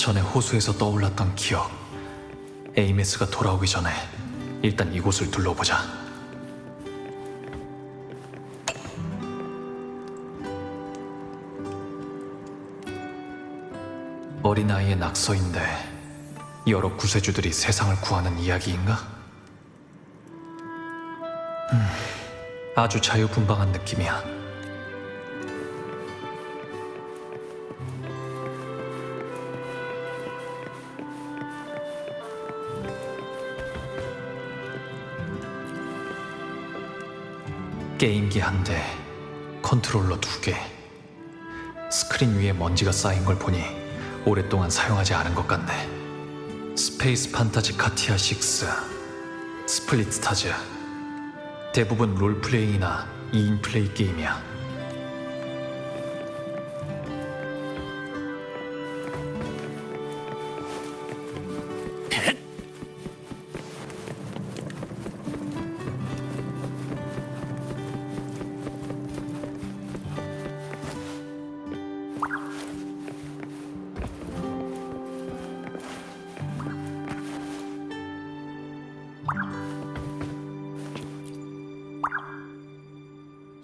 전에 호수에서 떠올랐던 기억. 에이메스가 돌아오기 전에 일단 이곳을 둘러보자. 어린아이의 낙서인데 여러 구세주들이 세상을 구하는 이야기인가? 아주 자유분방한 느낌이야. 게임기 한 대, 컨트롤러 2개. 스크린 위에 먼지가 쌓인 걸 보니 오랫동안 사용하지 않은 것 같네. 스페이스 판타지 카티아 6, 스플릿 스타즈. 대부분 롤플레잉이나 2인 플레이 게임이야.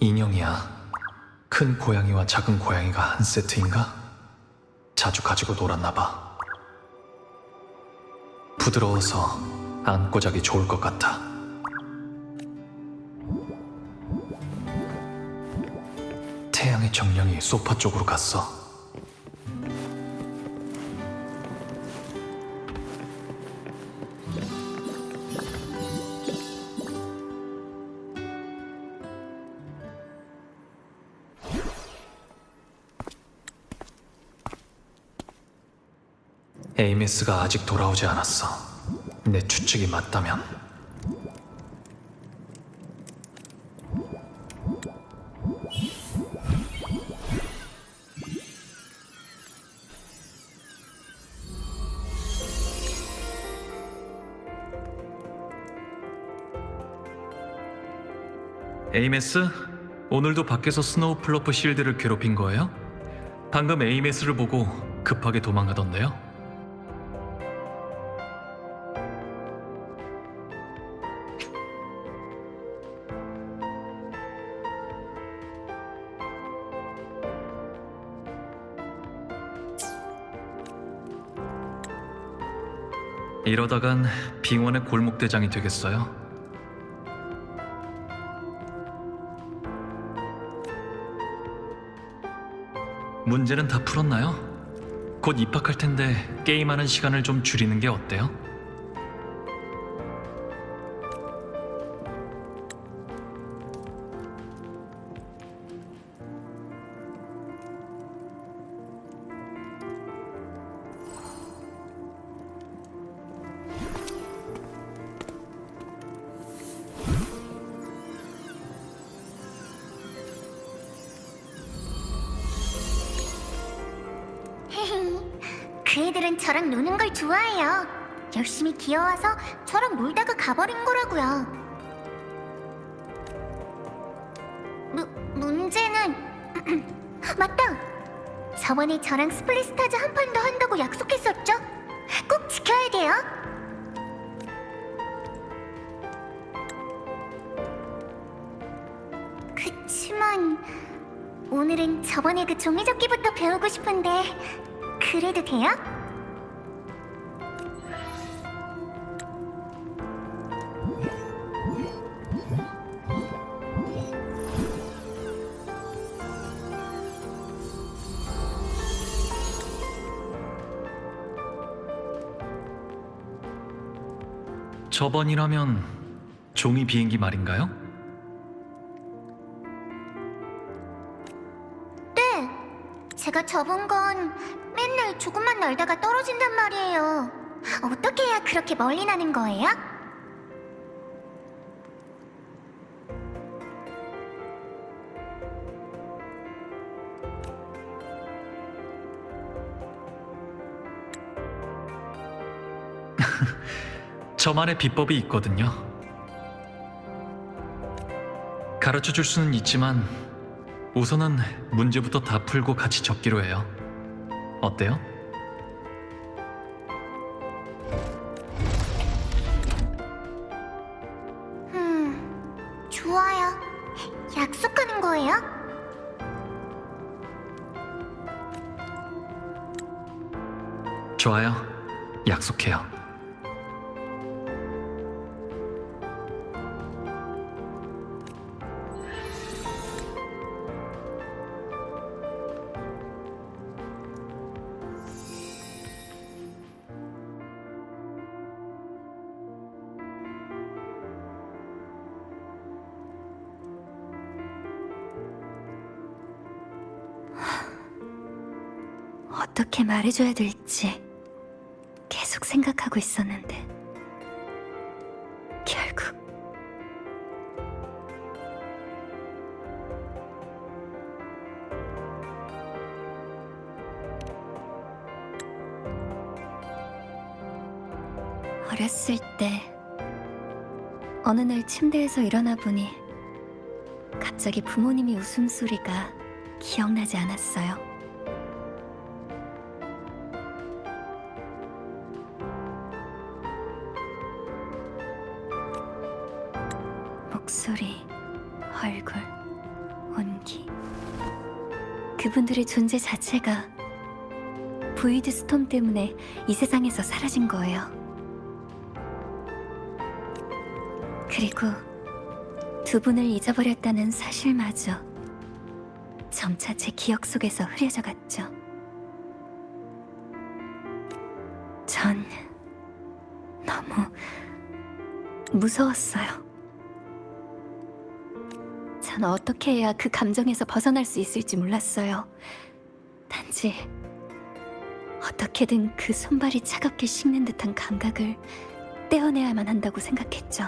인형이야. 큰 고양이와 작은 고양이가 한 세트인가? 자주 가지고 놀았나 봐. 부드러워서 안고 자기 좋을 것 같아. 태양의 정령이 소파 쪽으로 갔어. 에이메스가 아직 돌아오지 않았어. 내 추측이 맞다면. 에이메스? 오늘도 밖에서 스노우 플러프 실드를 괴롭힌 거예요? 방금 에이메스를 보고 급하게 도망가던데요? 이러다간 빙원의 골목대장이 되겠어요? 문제는 다 풀었나요? 곧 입학할 텐데 게임하는 시간을 좀 줄이는 게 어때요? 그 애들은 저랑 노는 걸 좋아해요. 열심히 귀여워서 저랑 놀다가 가버린 거라고요. 문제는 맞다. 저번에 저랑 스플릿스타즈 한 판 더 한다고 약속했었죠? 꼭 지켜야 돼요. 그치만 오늘은 저번에 그 종이접기부터 배우고 싶은데 그래도 돼요? 저번이라면 종이 비행기 말인가요? 네. 제가 접은 건 맨날 조금만 날다가 떨어진단 말이에요. 어떻게 해야 그렇게 멀리 나는 거예요? 저만의 비법이 있거든요. 가르쳐 줄 수는 있지만 우선은 문제부터 다 풀고 같이 적기로 해요. 어때요? 거예요? 좋아요. 약속해요. 어떻게 말해줘야 될지 계속 생각하고 있었는데 결국 어렸을 때 어느 날 침대에서 일어나 보니 갑자기 부모님이 웃음소리가 기억나지 않았어요. 목소리, 얼굴, 온기. 그분들의 존재 자체가 보이드 스톰 때문에 이 세상에서 사라진 거예요. 그리고 두 분을 잊어버렸다는 사실마저 점차 제 기억 속에서 흐려져 갔죠. 전 너무 무서웠어요. 전 어떻게 해야 그 감정에서 벗어날 수 있을지 몰랐어요. 단지 어떻게든 그 손발이 차갑게 식는 듯한 감각을 떼어내야만 한다고 생각했죠.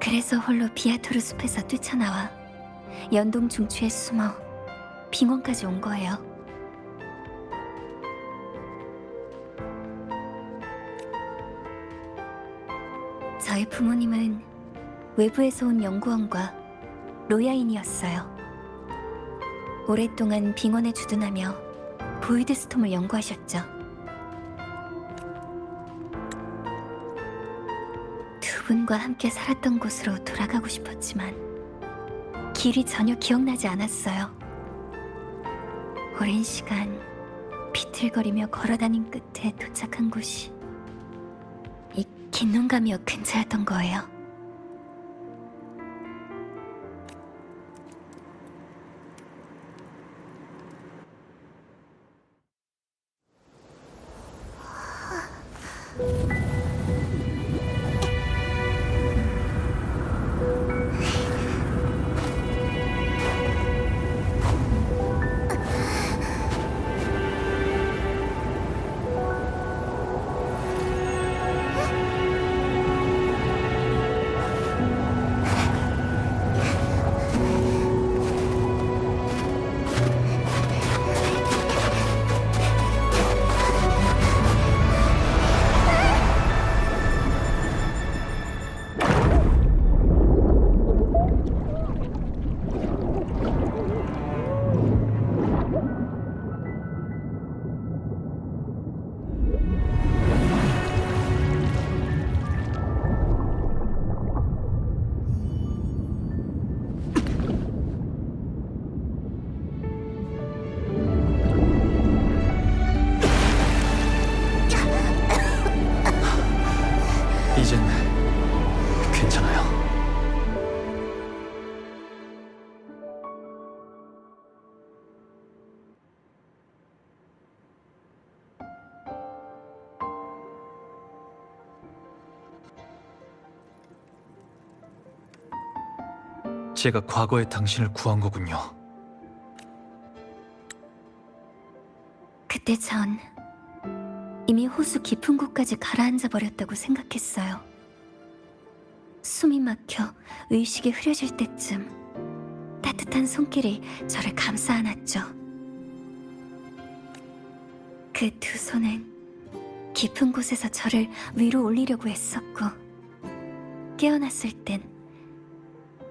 그래서 홀로 비아토르 숲에서 뛰쳐나와 연동 중추에 숨어 빙원까지 온 거예요. 저희 부모님은 외부에서 온 연구원과 로야인이었어요. 오랫동안 빙원에 주둔하며 보이드 스톰을 연구하셨죠. 두 분과 함께 살았던 곳으로 돌아가고 싶었지만 길이 전혀 기억나지 않았어요. 오랜 시간 비틀거리며 걸어다닌 끝에 도착한 곳이 이 긴농감이역 근처였던 거예요. 이젠 괜찮아요. 제가 과거에 당신을 구한 거군요. 그때 전 이미 호수 깊은 곳까지 가라앉아 버렸다고 생각했어요. 숨이 막혀 의식이 흐려질 때쯤 따뜻한 손길이 저를 감싸 안았죠. 그 두 손은 깊은 곳에서 저를 위로 올리려고 했었고, 깨어났을 땐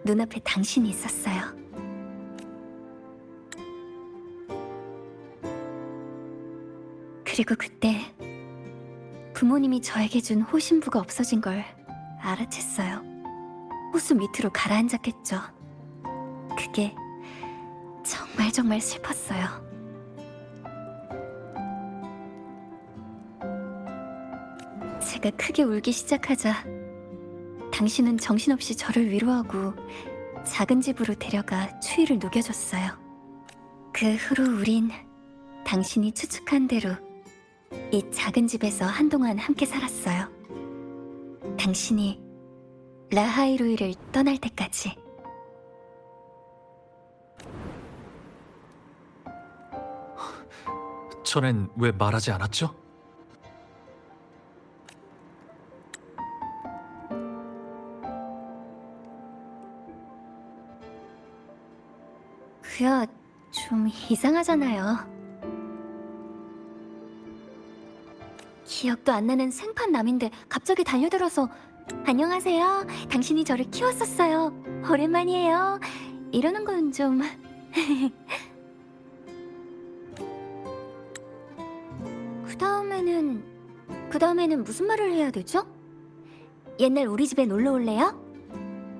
눈앞에 당신이 있었어요. 그리고 그때 부모님이 저에게 준 호신부가 없어진 걸 알아챘어요. 호수 밑으로 가라앉았겠죠. 그게 정말 슬펐어요. 제가 크게 울기 시작하자 당신은 정신없이 저를 위로하고 작은 집으로 데려가 추위를 녹여줬어요. 그 후로 우린 당신이 추측한 대로 이 작은 집에서 한동안 함께 살았어요. 당신이 라하이로이를 떠날 때까지. 전엔 왜 말하지 않았죠? 그야 좀 이상하잖아요. 기억도 안 나는 생판 남인데 갑자기 달려들어서 안녕하세요. 당신이 저를 키웠었어요. 오랜만이에요. 이러는 건 좀... 그 다음에는 무슨 말을 해야 되죠? 옛날 우리 집에 놀러 올래요?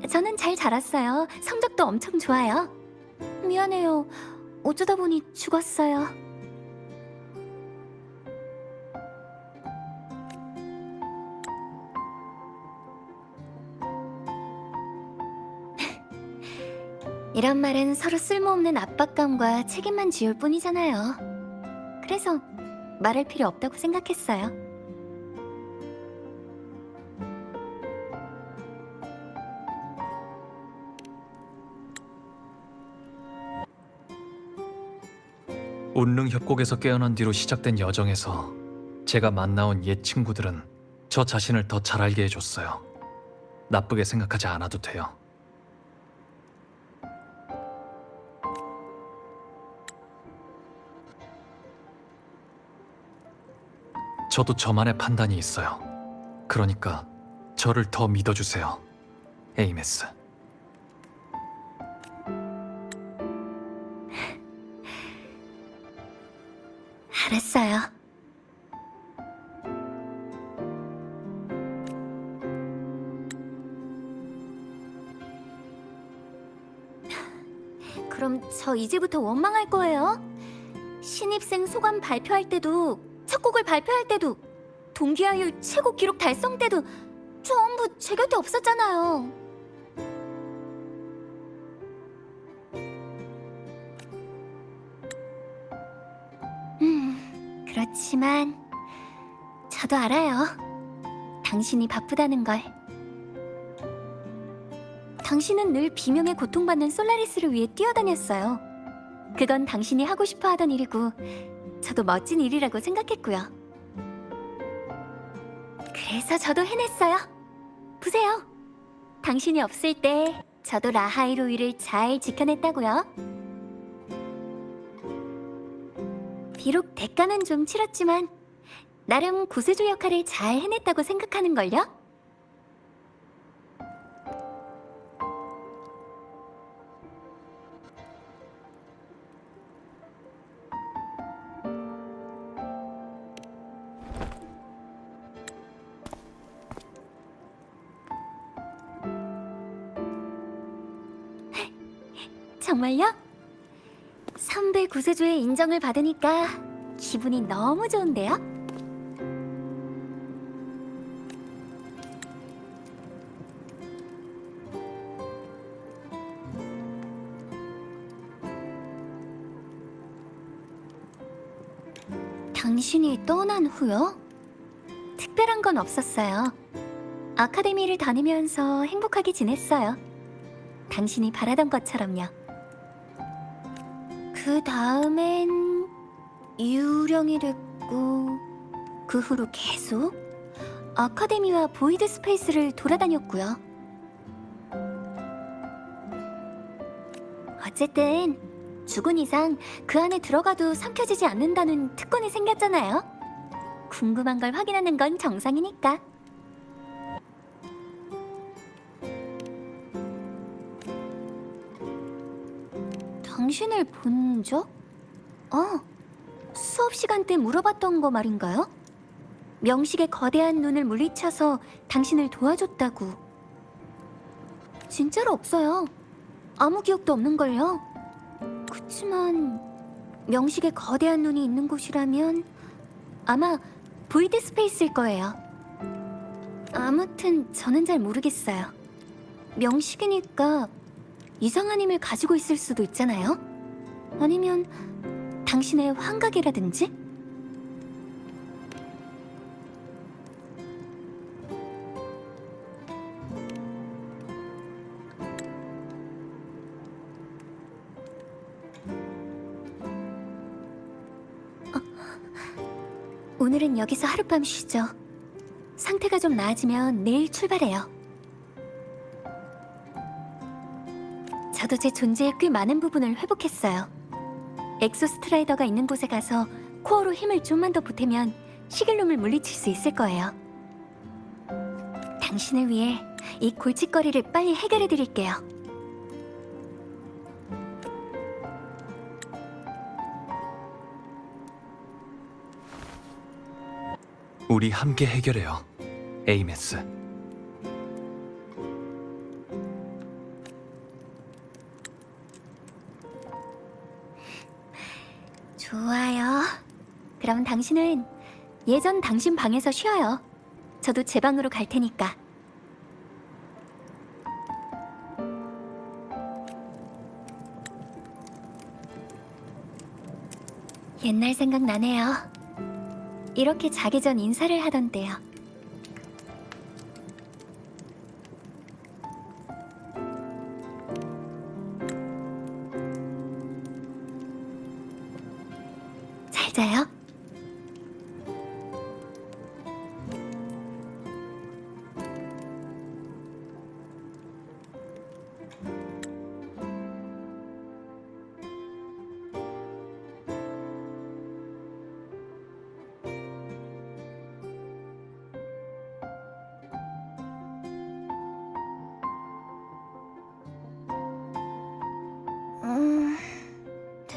저는 잘 자랐어요. 성적도 엄청 좋아요. 미안해요. 어쩌다 보니 죽었어요. 이런 말은 서로 쓸모없는 압박감과 책임만 지울 뿐이잖아요. 그래서 말할 필요 없다고 생각했어요. 운릉 협곡에서 깨어난 뒤로 시작된 여정에서 제가 만나온 옛 친구들은 저 자신을 더 잘 알게 해줬어요. 나쁘게 생각하지 않아도 돼요. 저도 저만의 판단이 있어요. 그러니까 저를 더 믿어주세요, 에이메스. 알았어요. 그럼 저 이제부터 원망할 거예요? 신입생 소감 발표할 때도, 첫 곡을 발표할 때도, 동기화율 최고 기록 달성 때도 전부 제 곁에 없었잖아요. 그렇지만 저도 알아요. 당신이 바쁘다는 걸. 당신은 늘 비명에 고통받는 솔라리스를 위해 뛰어다녔어요. 그건 당신이 하고 싶어 하던 일이고 저도 멋진 일이라고 생각했고요. 그래서 저도 해냈어요. 보세요. 당신이 없을 때 저도 라하이로이를 잘 지켜냈다고요. 비록 대가는 좀 치렀지만 나름 구세주 역할을 잘 해냈다고 생각하는걸요? 정말요? 선배 구세주의 인정을 받으니까 기분이 너무 좋은데요? 당신이 떠난 후요? 특별한 건 없었어요. 아카데미를 다니면서 행복하게 지냈어요. 당신이 바라던 것처럼요. 그 다음엔 유령이 됐고 그 후로 계속 아카데미와 보이드 스페이스를 돌아다녔고요. 어쨌든 죽은 이상 그 안에 들어가도 삼켜지지 않는다는 특권이 생겼잖아요. 궁금한 걸 확인하는 건 정상이니까. 당신을 본 적? 수업 시간 때 물어봤던 거 말인가요? 명식의 거대한 눈을 물리쳐서 당신을 도와줬다고. 진짜로 없어요. 아무 기억도 없는걸요. 그치만 명식의 거대한 눈이 있는 곳이라면 아마 보이드 스페이스일 거예요. 아무튼 저는 잘 모르겠어요. 명식이니까 이상한 힘을 가지고 있을 수도 있잖아요. 아니면 당신의 환각이라든지? 오늘은 여기서 하룻밤 쉬죠. 상태가 좀 나아지면 내일 출발해요. 저도 제 존재의 꽤 많은 부분을 회복했어요. 엑소스트라이더가 있는 곳에 가서 코어로 힘을 좀만 더 보태면 시길놈을 물리칠 수 있을 거예요. 당신을 위해 이 골칫거리를 빨리 해결해 드릴게요. 우리 함께 해결해요, 에이메스. 좋아요. 그럼 당신은 예전 당신 방에서 쉬어요. 저도 제 방으로 갈 테니까. 옛날 생각 나네요. 이렇게 자기 전 인사를 하던 때요. 잘 자요.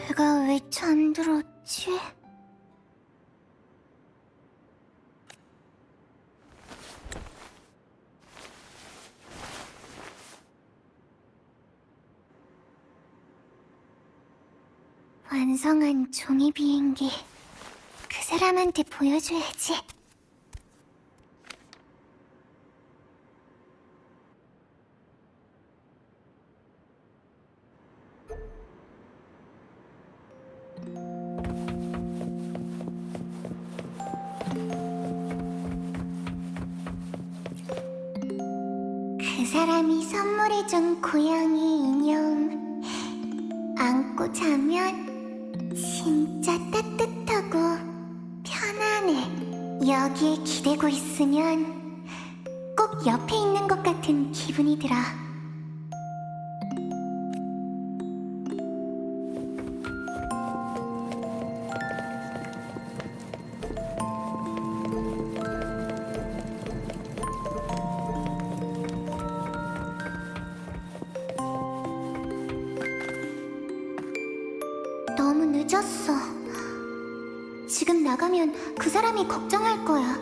내가 왜 잠들었지? 완성한 종이 비행기. 그 사람한테 보여줘야지. 그 사람이 선물해준 고양이 인형 안고 자면 진짜 따뜻하고 편안해. 여기에 기대고 있으면 꼭 옆에 있는 것 같은 기분이 들어. 너무 늦었어. 지금 나가면 그 사람이 걱정할 거야.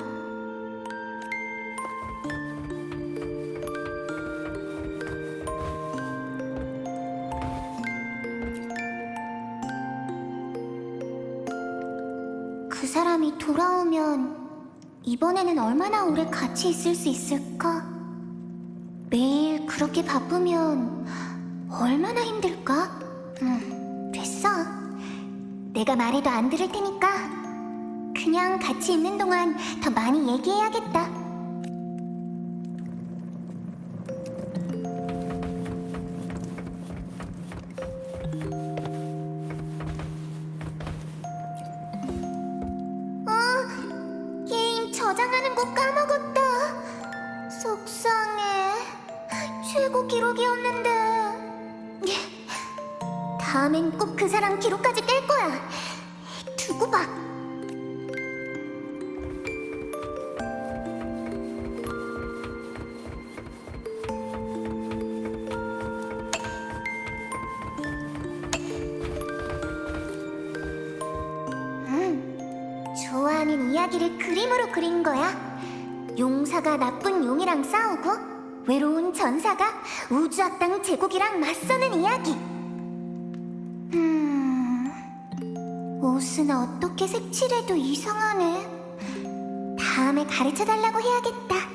그 사람이 돌아오면 이번에는 얼마나 오래 같이 있을 수 있을까? 매일 그렇게 바쁘면 얼마나 힘들까? 됐어. 내가 말해도 안 들을 테니까 그냥 같이 있는 동안 더 많이 얘기해야겠다. 게임 저장하는 거 까먹었다. 속상해. 최고 기록이었는데. 다음엔 꼭 그 사람 기록까지 깰 거야. 두고 봐. 좋아하는 이야기를 그림으로 그린 거야. 용사가 나쁜 용이랑 싸우고 외로운 전사가 우주악당 제국이랑 맞서는 이야기. 옷은 어떻게 색칠해도 이상하네. 다음에 가르쳐달라고 해야겠다.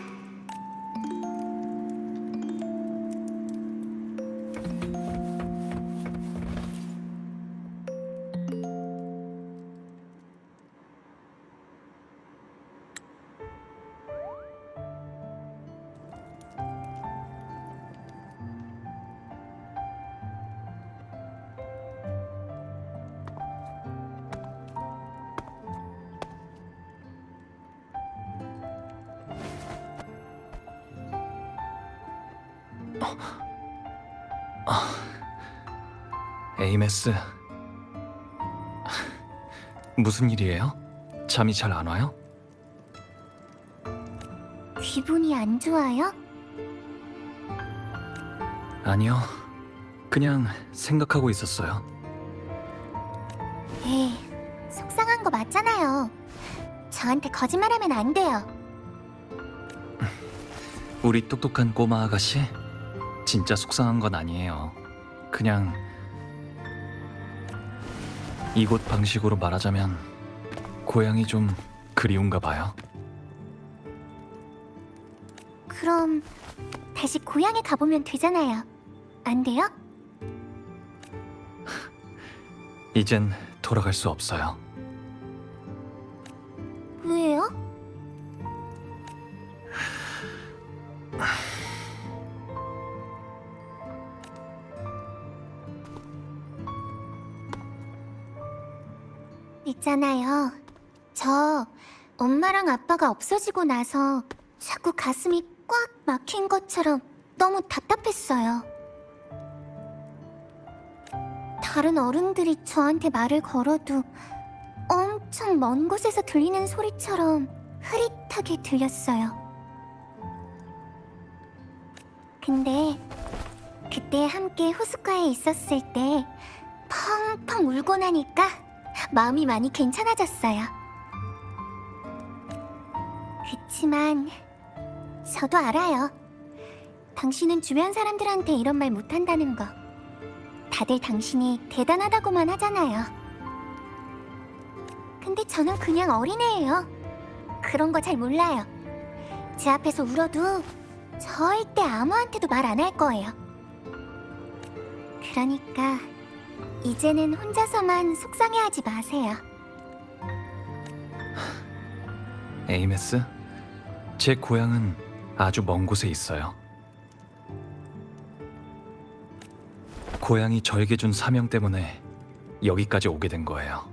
에이메스, 무슨 일이에요? 잠이 잘 안 와요? 기분이 안 좋아요? 아니요, 그냥 생각하고 있었어요. 에이, 속상한 거 맞잖아요. 저한테 거짓말하면 안 돼요. 우리 똑똑한 꼬마 아가씨, 진짜 속상한 건 아니에요. 그냥 이곳 방식으로 말하자면 고향이 좀 그리운가 봐요. 그럼 다시 고향에 가보면 되잖아요. 안 돼요? 이젠 돌아갈 수 없어요. 왜요? 있잖아요. 저 엄마랑 아빠가 없어지고 나서 자꾸 가슴이 꽉 막힌 것처럼 너무 답답했어요. 다른 어른들이 저한테 말을 걸어도 엄청 먼 곳에서 들리는 소리처럼 흐릿하게 들렸어요. 근데 그때 함께 호숫가에 있었을 때 펑펑 울고 나니까 마음이 많이 괜찮아졌어요. 그치만 저도 알아요. 당신은 주변 사람들한테 이런 말 못한다는 거. 다들 당신이 대단하다고만 하잖아요. 근데 저는 그냥 어린애예요. 그런 거 잘 몰라요. 제 앞에서 울어도 절대 아무한테도 말 안 할 거예요. 그러니까 이제는 혼자서만 속상해하지 마세요. 에이메스, 제 고향은 아주 먼 곳에 있어요. 고향이 저에게 준 사명 때문에 여기까지 오게 된 거예요.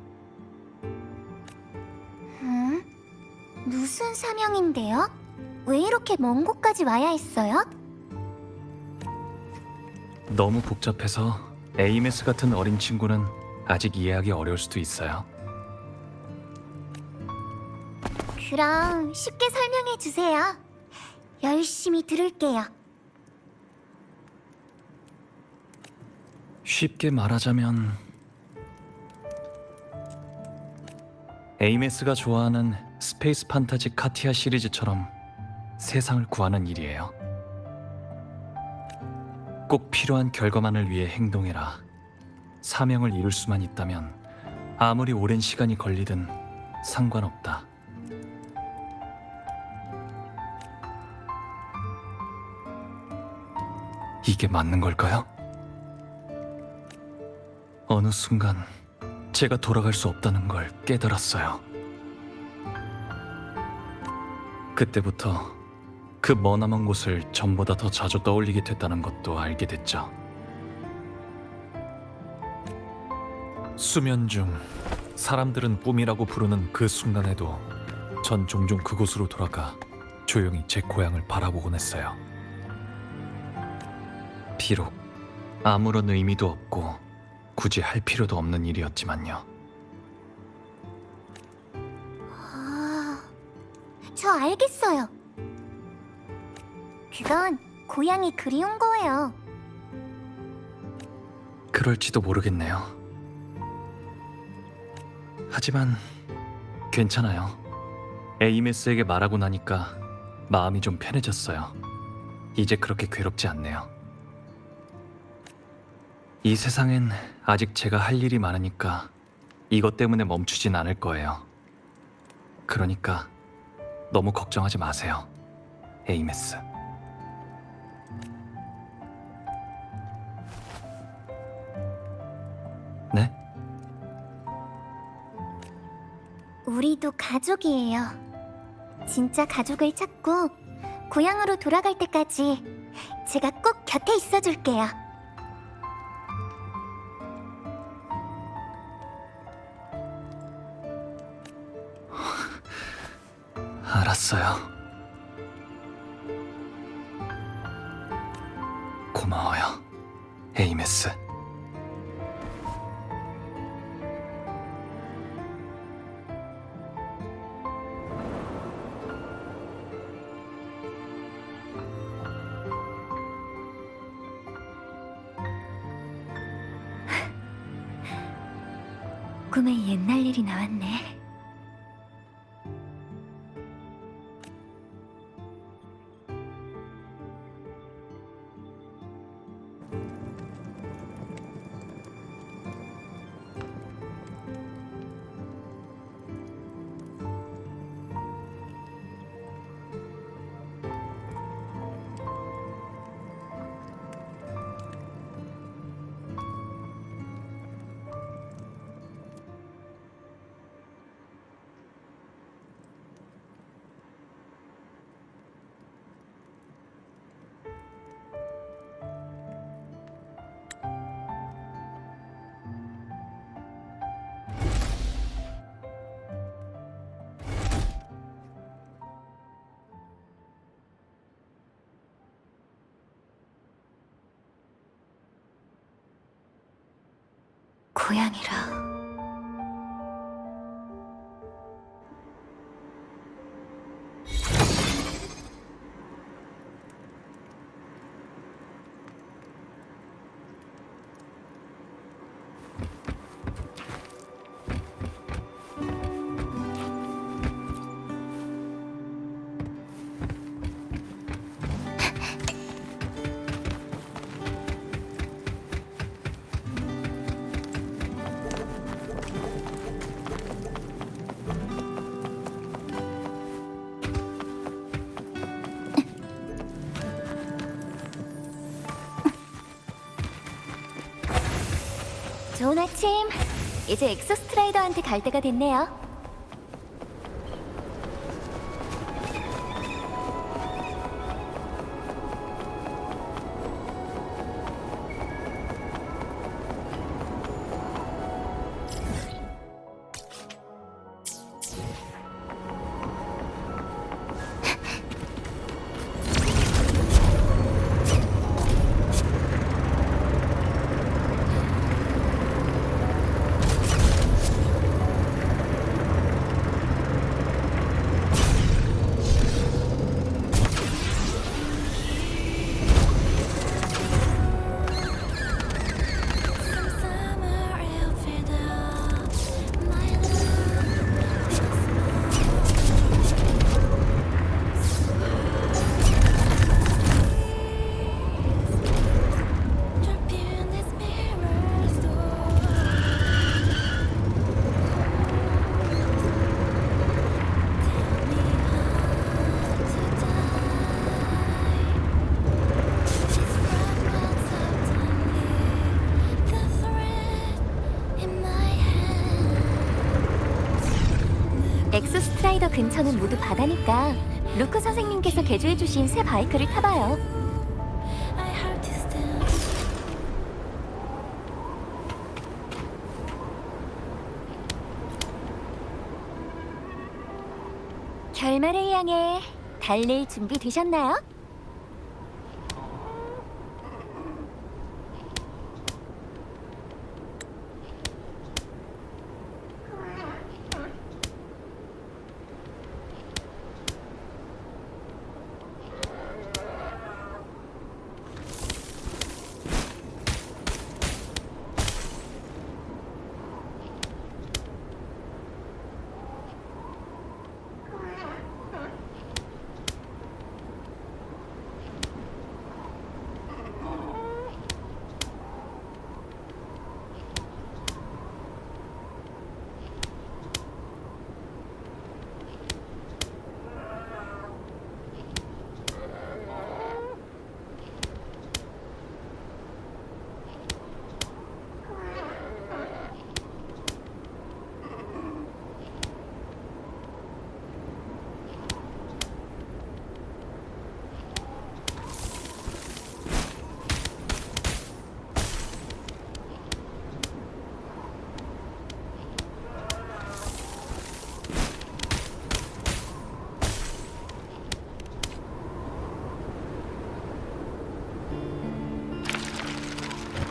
무슨 사명인데요? 왜 이렇게 먼 곳까지 와야 했어요? 너무 복잡해서 에이메스 같은 어린 친구는 아직 이해하기 어려울 수도 있어요. 그럼 쉽게 설명해 주세요. 열심히 들을게요. 쉽게 말하자면 에이메스가 좋아하는 스페이스 판타지 카티아 시리즈처럼 세상을 구하는 일이에요. 꼭 필요한 결과만을 위해 행동해라. 사명을 이룰 수만 있다면 아무리 오랜 시간이 걸리든 상관없다. 이게 맞는 걸까요? 어느 순간 제가 돌아갈 수 없다는 걸 깨달았어요. 그때부터 그 머나먼 곳을 전보다 더 자주 떠올리게 됐다는 것도 알게 됐죠. 수면 중 사람들은 꿈이라고 부르는 그 순간에도 전 종종 그곳으로 돌아가 조용히 제 고향을 바라보곤 했어요. 비록 아무런 의미도 없고 굳이 할 필요도 없는 일이었지만요. 저 알겠어요. 그건 고향이 그리운 거예요. 그럴지도 모르겠네요. 하지만 괜찮아요. 에이메스에게 말하고 나니까 마음이 좀 편해졌어요. 이제 그렇게 괴롭지 않네요. 이 세상엔 아직 제가 할 일이 많으니까 이것 때문에 멈추진 않을 거예요. 그러니까 너무 걱정하지 마세요, 에이메스. 네? 우리도 가족이에요. 진짜 가족을 찾고 고향으로 돌아갈 때까지 제가 꼭 곁에 있어줄게요. 알았어요. 고마워요, 에이메스. 꿈에 옛날 일이 나왔네. 고향이라. 좋은 아침. 이제 엑소스트라이더한테 갈 때가 됐네요. 엑소스트라이더 근처는 모두 바다니까 루크 선생님께서 개조해주신 새 바이크를 타봐요. 결말을 향해 달릴 준비 되셨나요?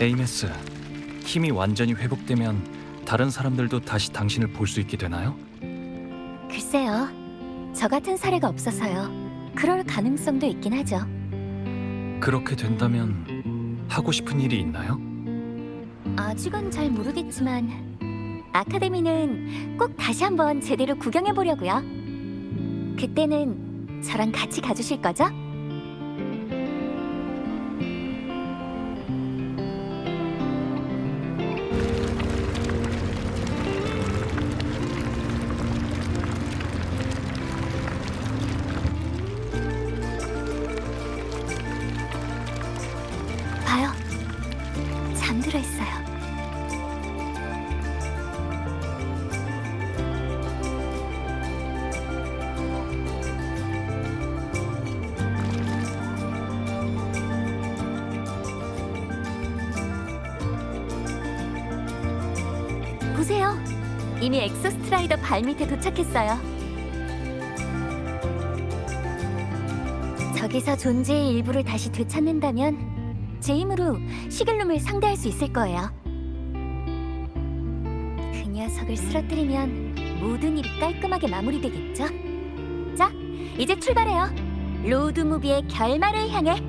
에이메스, 힘이 완전히 회복되면 다른 사람들도 다시 당신을 볼 수 있게 되나요? 글쎄요. 저 같은 사례가 없어서요. 그럴 가능성도 있긴 하죠. 그렇게 된다면 하고 싶은 일이 있나요? 아직은 잘 모르겠지만 아카데미는 꼭 다시 한번 제대로 구경해 보려고요. 그때는 저랑 같이 가주실 거죠? 봐요. 잠들어 있어요. 보세요. 이미 엑소스트라이더 발밑에 도착했어요. 저기서 존재의 일부를 다시 되찾는다면 제 힘으로 시글룸을 상대할 수 있을 거예요. 그 녀석을 쓰러뜨리면 모든 일이 깔끔하게 마무리되겠죠? 자, 이제 출발해요. 로드무비의 결말을 향해.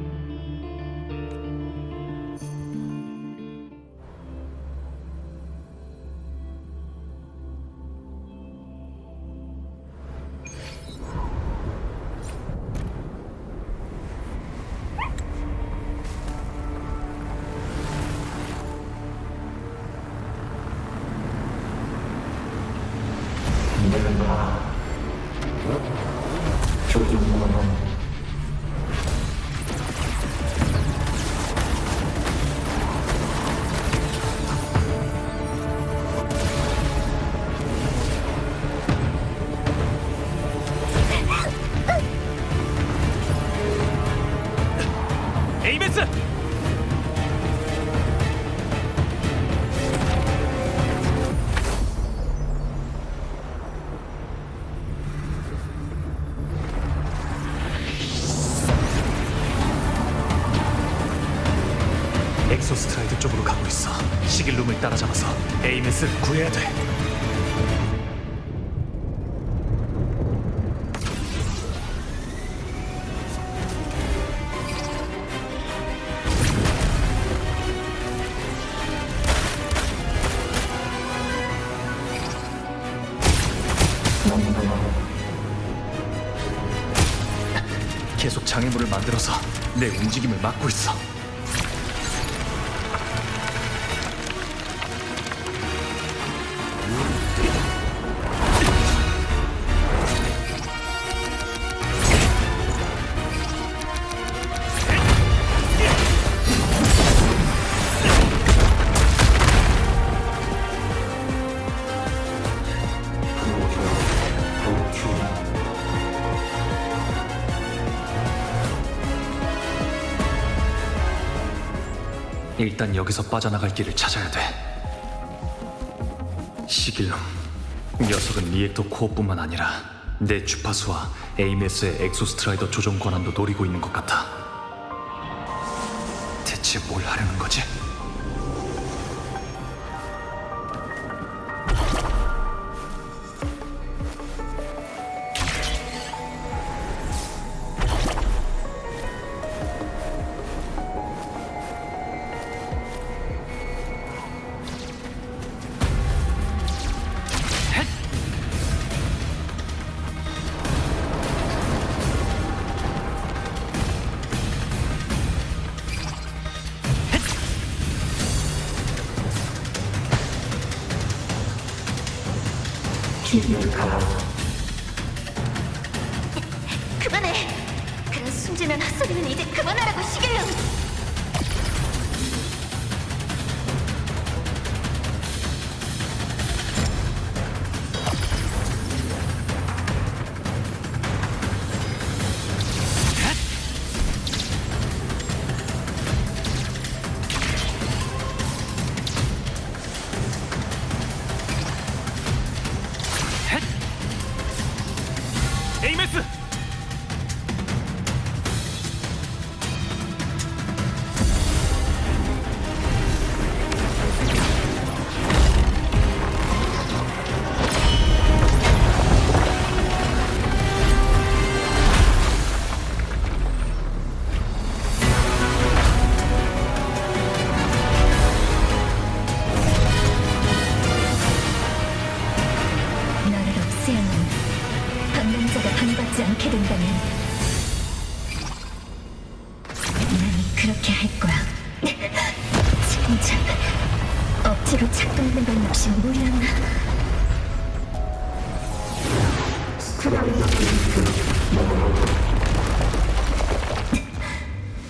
에이메스! 엑소스트라이드 쪽으로 가고 있어. 시길룸을 따라잡아서 에이메스를 구해야 돼. 계속 장애물을 만들어서 내 움직임을 막고 있어. 일단 여기서 빠져나갈 길을 찾아야 돼. 시길룸, 녀석은 리액터 코어뿐만 아니라 내 주파수와 에이메스의 엑소스트라이더 조종 권한도 노리고 있는 것 같아. 대체 뭘 하려는 거지? 그만해. 그런 순진한 헛소리는 이제 그만하라고 시길룸. 에이메스! 동작 억지로 작동하는 건 역시 무리였나?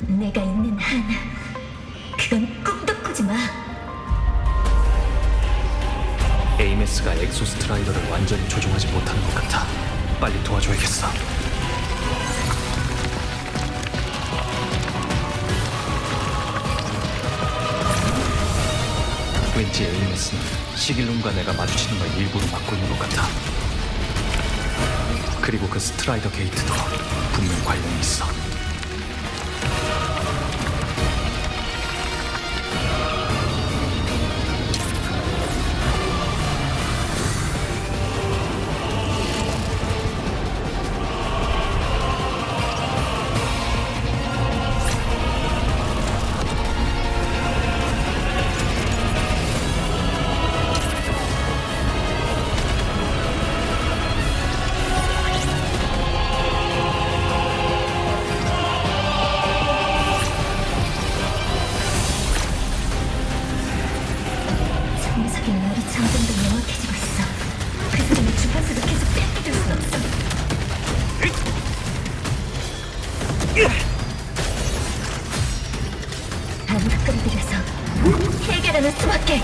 내가 있는 한 그건 꿈도 꾸지 마. 에이메스가 엑소스트라이더를 완전히 조종하지 못하는 것 같아. 빨리 도와줘야겠어. 왠지 에이메스는 시길룸과 내가 마주치는 걸 일부러 막고 있는 것 같아. 그리고 그 스트라이더 게이트도 분명 관련이 있어. 녀석의 말이 점점 더 명확해지고 있어. 그 사람의 주파수를 계속 뺏겨줄 순 없어. 아무나 끌어들여서 해결하는 수밖에.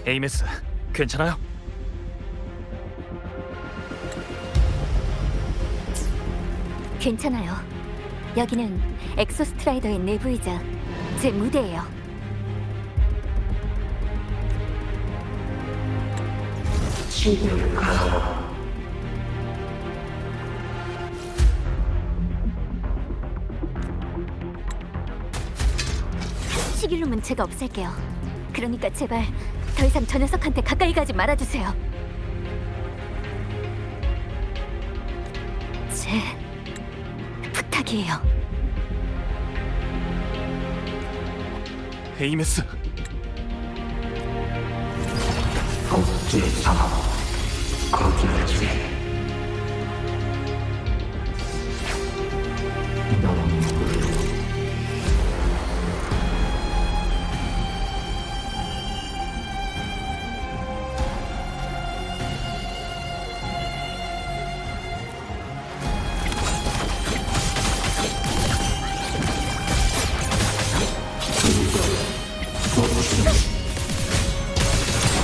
에이메스, 괜찮아요? 괜찮아요. 여기는 엑소스트라이더의 내부이자 제 무대예요. 시길룸은 제가 없앨게요. 그러니까 제발 더 이상 저 녀석한테 가까이 가지 말아주세요. 제 부탁이에요. 에이메스.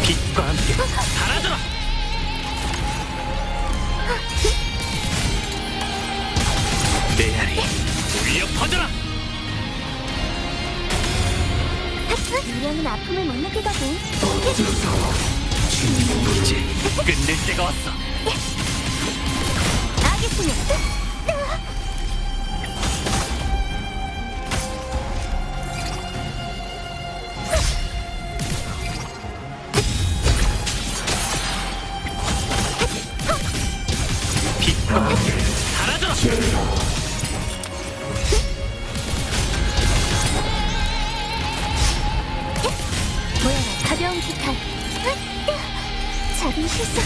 빛과 함께 사라져라! 메아리, 울려 퍼져라! 유령은 아픔을 못 느끼거든. 이제 끝낼 때가 왔어. 알겠습니다. 빛과 함께 사라져라! 모여라, 가벼운 기타. 작은 실수.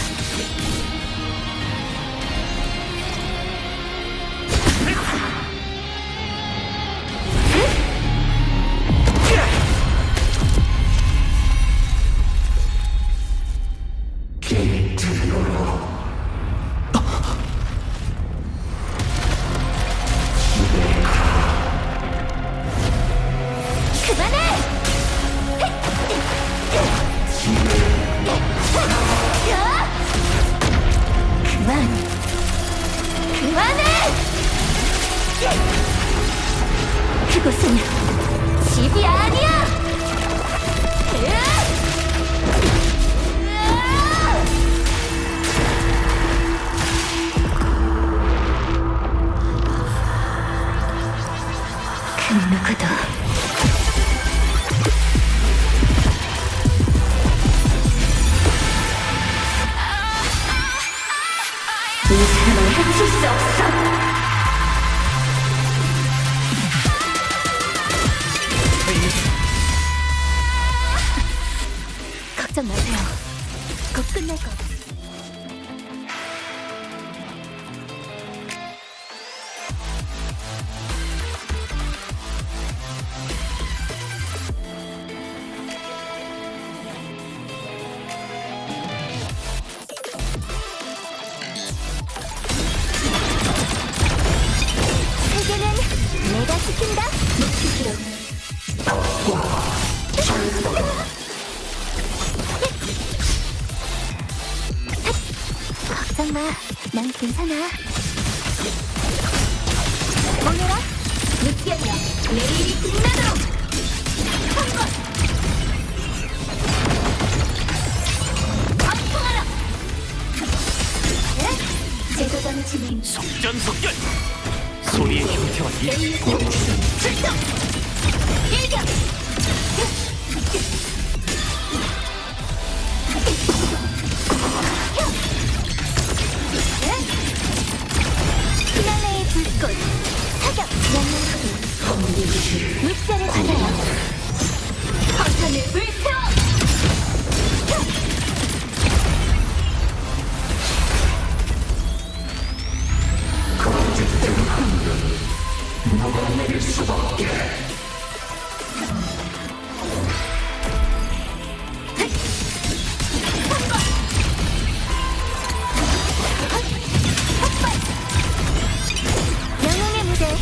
그만해! 그곳은 집이 아니야! 그 누구도 걱정 마세요. 곧 끝날 거. 세계는 내가 지킨다. 걱정 마, 난 괜찮아. 오늘아, 느껴라. 내일이 빛나도록. 한번. 관통하라. 제도전 진행. 속전속결! 소리의 형태와 일치. 출동. 일격. 피날레의 불꽃. 사격. 명령하기. 윗자를 받아요. 황산을 불태워. 영웅의 무대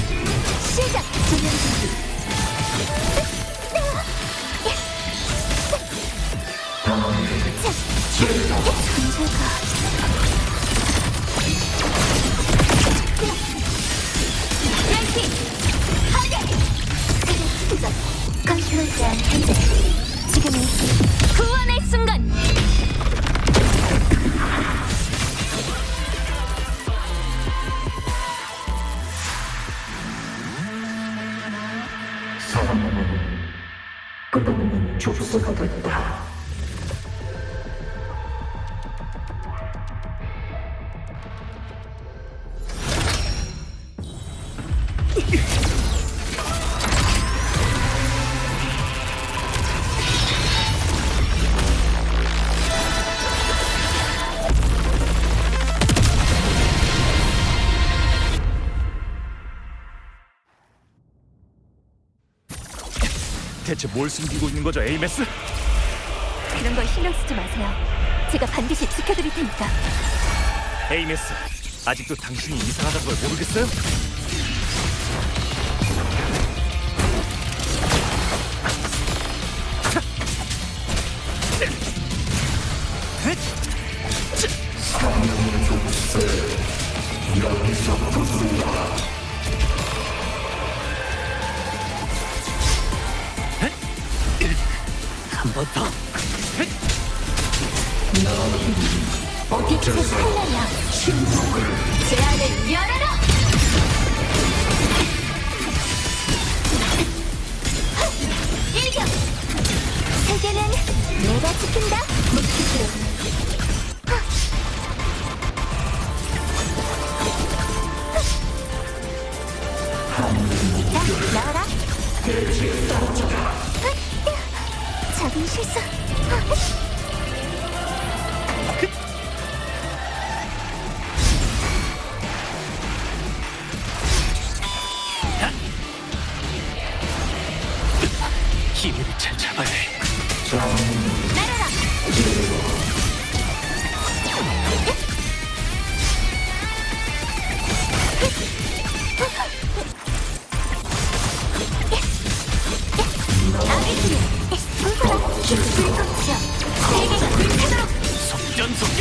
시작. 조명 준비. 라이팅 하게. 컨트롤 제한 현재. 지금이 구원의 순간. 끝없는 족쇄가 됐다. 대체 뭘 숨기고 있는 거죠, 에이메스? 그런 걸 신경 쓰지 마세요. 제가 반드시 지켜드릴 테니까. 에이메스, 아직도 당신이 이상하다는 걸 모르겠어요? 한 번 더. 빛의 찬란이야. 제안을 열어라. 일격. 세계는 내가 지킨다. 자, 나와라. 작은 실수. 기회를 잘 잡아야 해. 날아라. 아기팀 불사라. 불꽃이여 세계가 불타도록. 속전속결!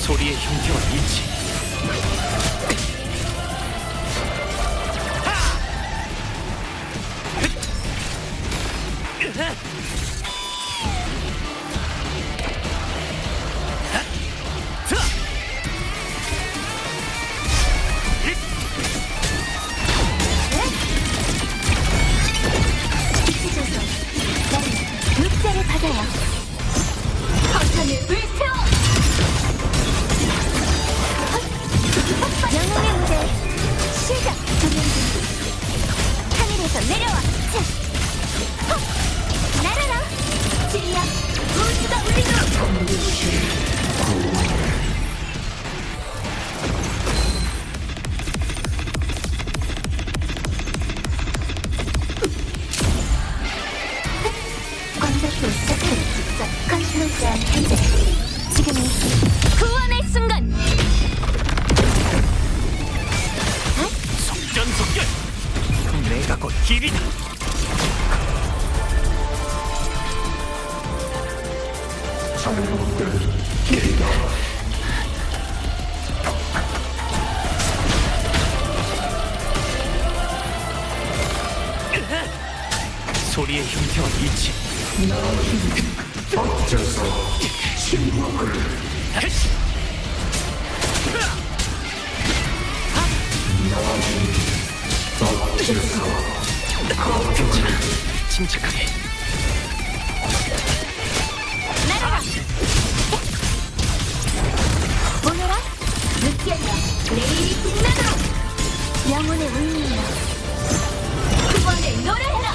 소리의 형태와 일치. 윗자를 받아요. 황산을 불태워. 영웅의 무대 시작. 조명 준비. 하늘에서 내려와. 자. 헉. 소리의 형태와 이치. 어째서 침묵을 어째서 침착하게. 오너라 느끼하여 레이리 빛나도록 영혼의 운명이여 그번을 노래해라.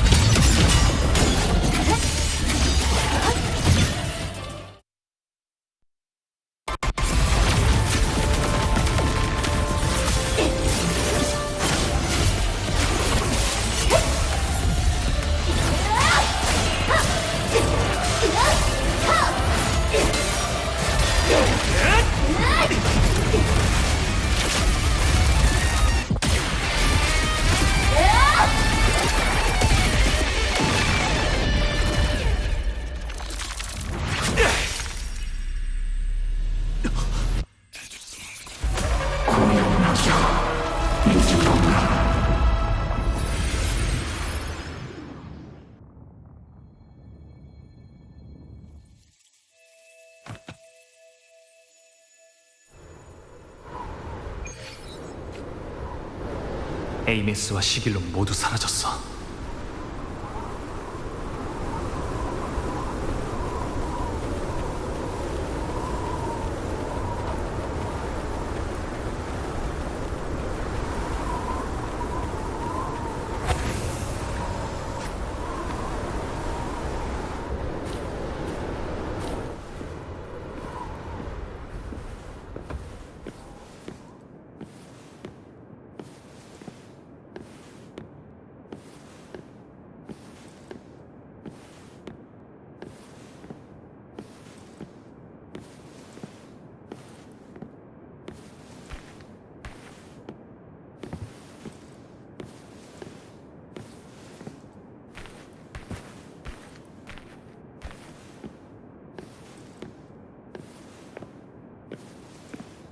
에이메스와 시길로 모두 사라졌어.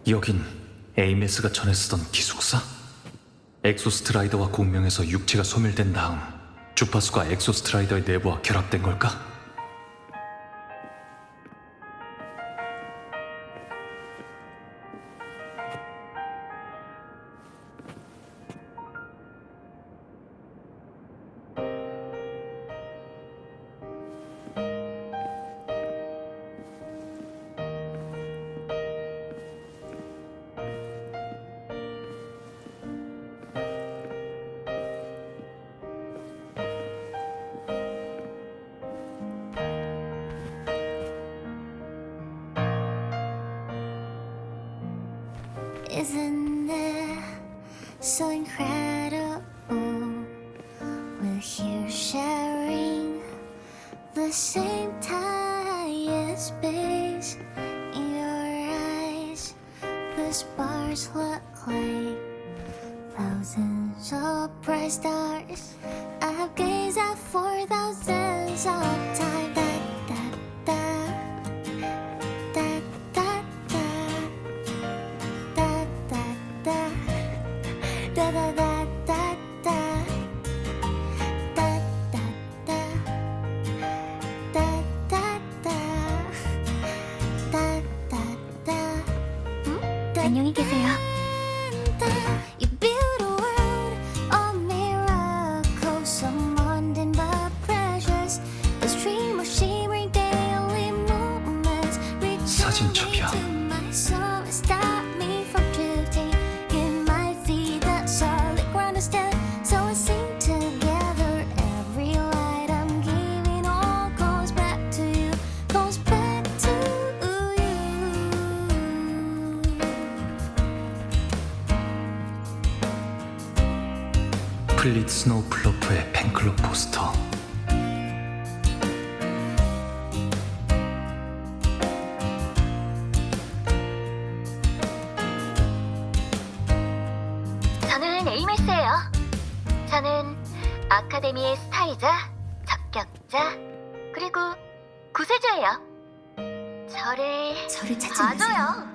여긴 에이메스가 전에 쓰던 기숙사? 엑소스트라이더와 공명에서 육체가 소멸된 다음 주파수가 엑소스트라이더의 내부와 결합된 걸까? Isn't it so incredible? We're here sharing the same time and space. In your eyes, the sparks look like thousands of bright stars. I've gazed at for thousands of times. Da da da da da da da da da da da da da. 안녕히 계세요. You build a world of miracles, so mundane but precious. A stream of shimmering daily moments, 사진첩이야. reaching into my soul and stop me from drifting. In my feet, the solid ground is still, so we sing together. Every light I'm giving all goes back to you, goes back to you. 플릿 스노우 플로프의 팬클럽 포스터. 저는 에이메스예요. 저는 아카데미의 스타이자, 적격자, 그리고 구세주예요. 저를 찾지 마세요.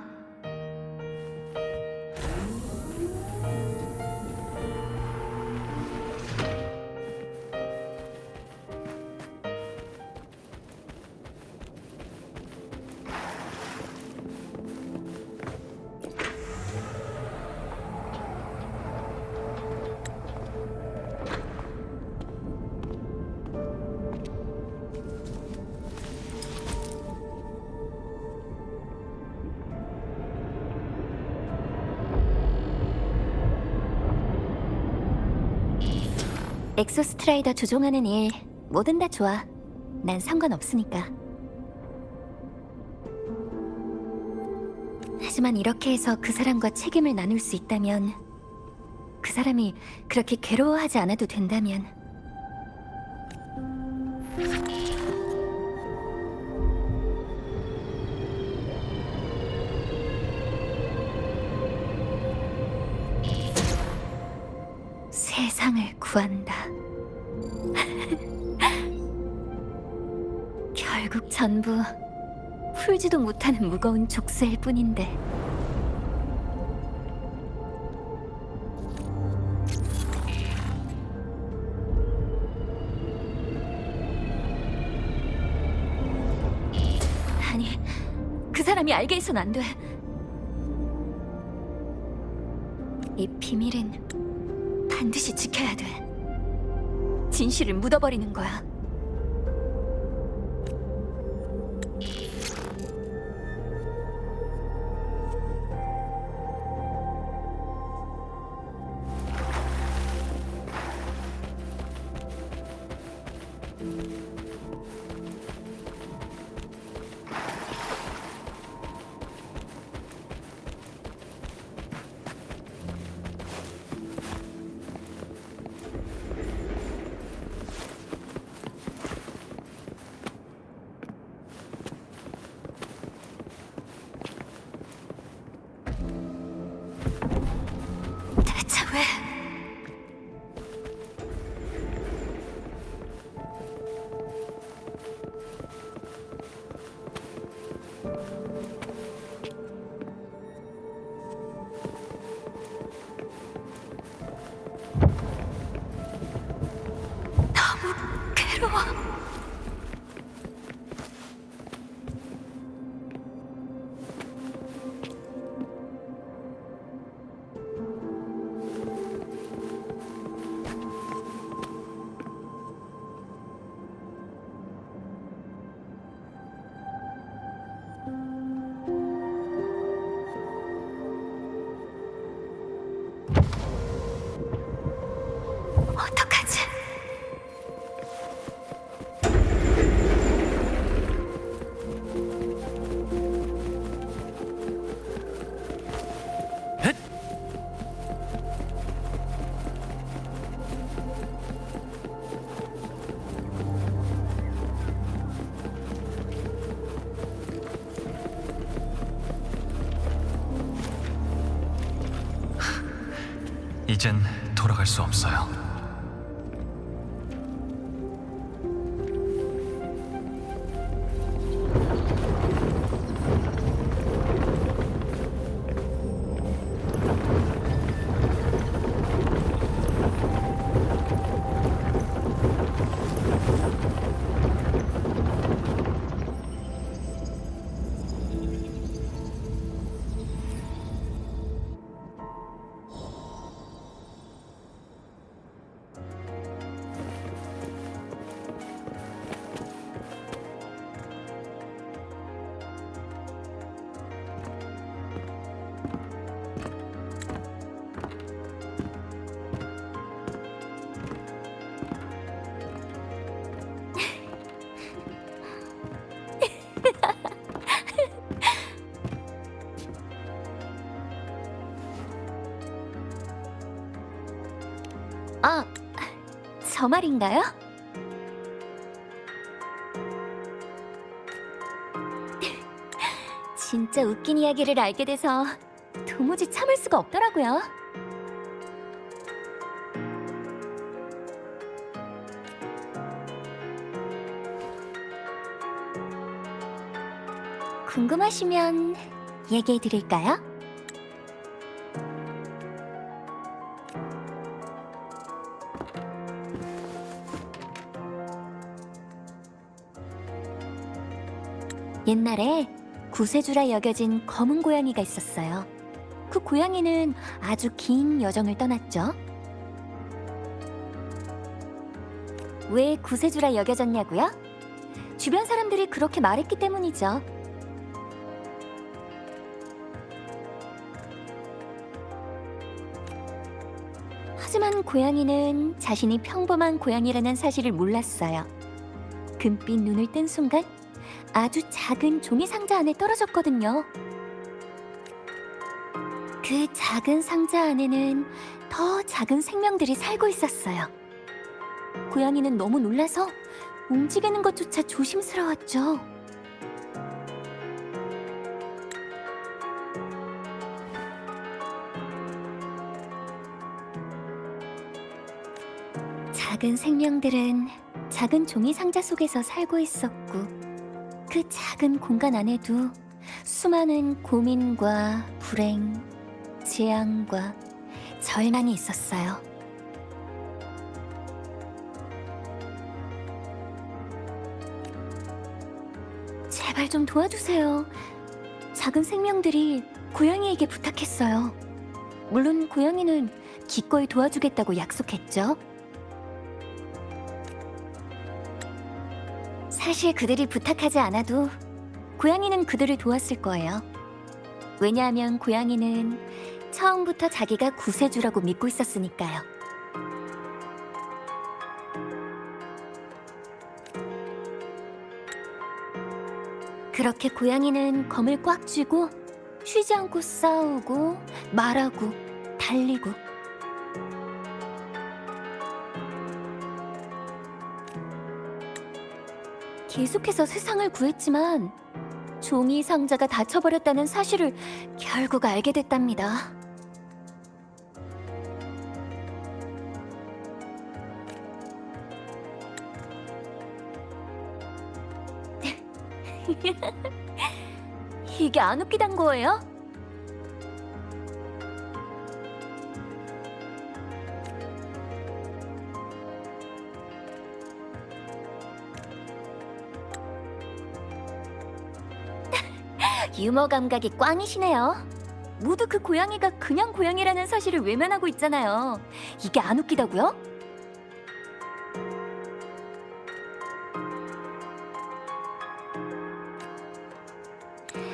엑소스트라이더 조종하는 일 뭐든 다 좋아. 난 상관없으니까. 하지만 이렇게 해서 그 사람과 책임을 나눌 수 있다면, 그 사람이 그렇게 괴로워하지 않아도 된다면, 세상을 구한다. 결국 전부 풀지도 못하는 무거운 족쇄일 뿐인데. 아니, 그 사람이 알게 해선 안 돼. 이 비밀은 반드시 지켜야 돼. 진실을 묻어버리는 거야. 대체 왜? 너무 괴로워. 어떡하지? 이젠 돌아갈 수 없어요. 아, 저 말인가요? 진짜 웃긴 이야기를 알게 돼서 도무지 참을 수가 없더라고요. 궁금하시면 얘기해 드릴까요? 옛날에 구세주라 여겨진 검은 고양이가 있었어요. 그 고양이는 아주 긴 여정을 떠났죠. 왜 구세주라 여겨졌냐고요? 주변 사람들이 그렇게 말했기 때문이죠. 하지만 고양이는 자신이 평범한 고양이라는 사실을 몰랐어요. 금빛 눈을 뜬 순간 아주 작은 종이 상자 안에 떨어졌거든요. 그 작은 상자 안에는 더 작은 생명들이 살고 있었어요. 고양이는 너무 놀라서 움직이는 것조차 조심스러웠죠. 작은 생명들은 작은 종이 상자 속에서 살고 있었고, 그 작은 공간 안에도 수많은 고민과 불행, 재앙과 절망이 있었어요. 제발 좀 도와주세요. 작은 생명들이 고양이에게 부탁했어요. 물론 고양이는 기꺼이 도와주겠다고 약속했죠. 사실 그들이 부탁하지 않아도 고양이는 그들을 도왔을 거예요. 왜냐하면 고양이는 처음부터 자기가 구세주라고 믿고 있었으니까요. 그렇게 고양이는 검을 꽉 쥐고 쉬지 않고 싸우고 말하고 달리고, 계속해서 세상을 구했지만 종이 상자가 닫혀버렸다는 사실을 결국 알게 됐답니다. 이게 안 웃기단 거예요? 유머 감각이 꽝이시네요. 모두 그 고양이가 그냥 고양이라는 사실을 외면하고 있잖아요. 이게 안 웃기다고요?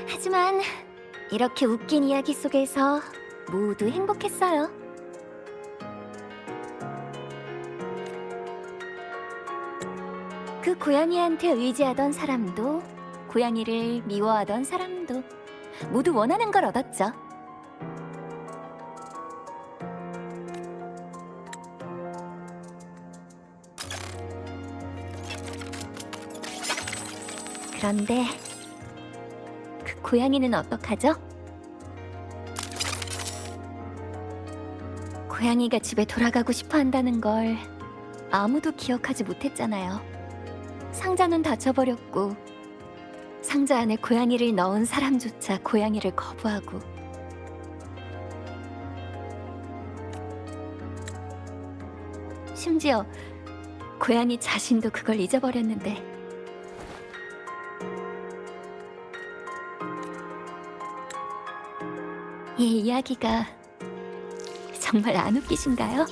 하지만 이렇게 웃긴 이야기 속에서 모두 행복했어요. 그 고양이한테 의지하던 사람도, 고양이를 미워하던 사람도 모두 원하는 걸 얻었죠. 그런데 그 고양이는 어떡하죠? 고양이가 집에 돌아가고 싶어 한다는 걸 아무도 기억하지 못했잖아요. 상자는 닫혀버렸고, 상자 안에 고양이를 넣은 사람조차 고양이를 거부하고, 심지어 고양이 자신도 그걸 잊어버렸는데, 이 이야기가 정말 안 웃기신가요?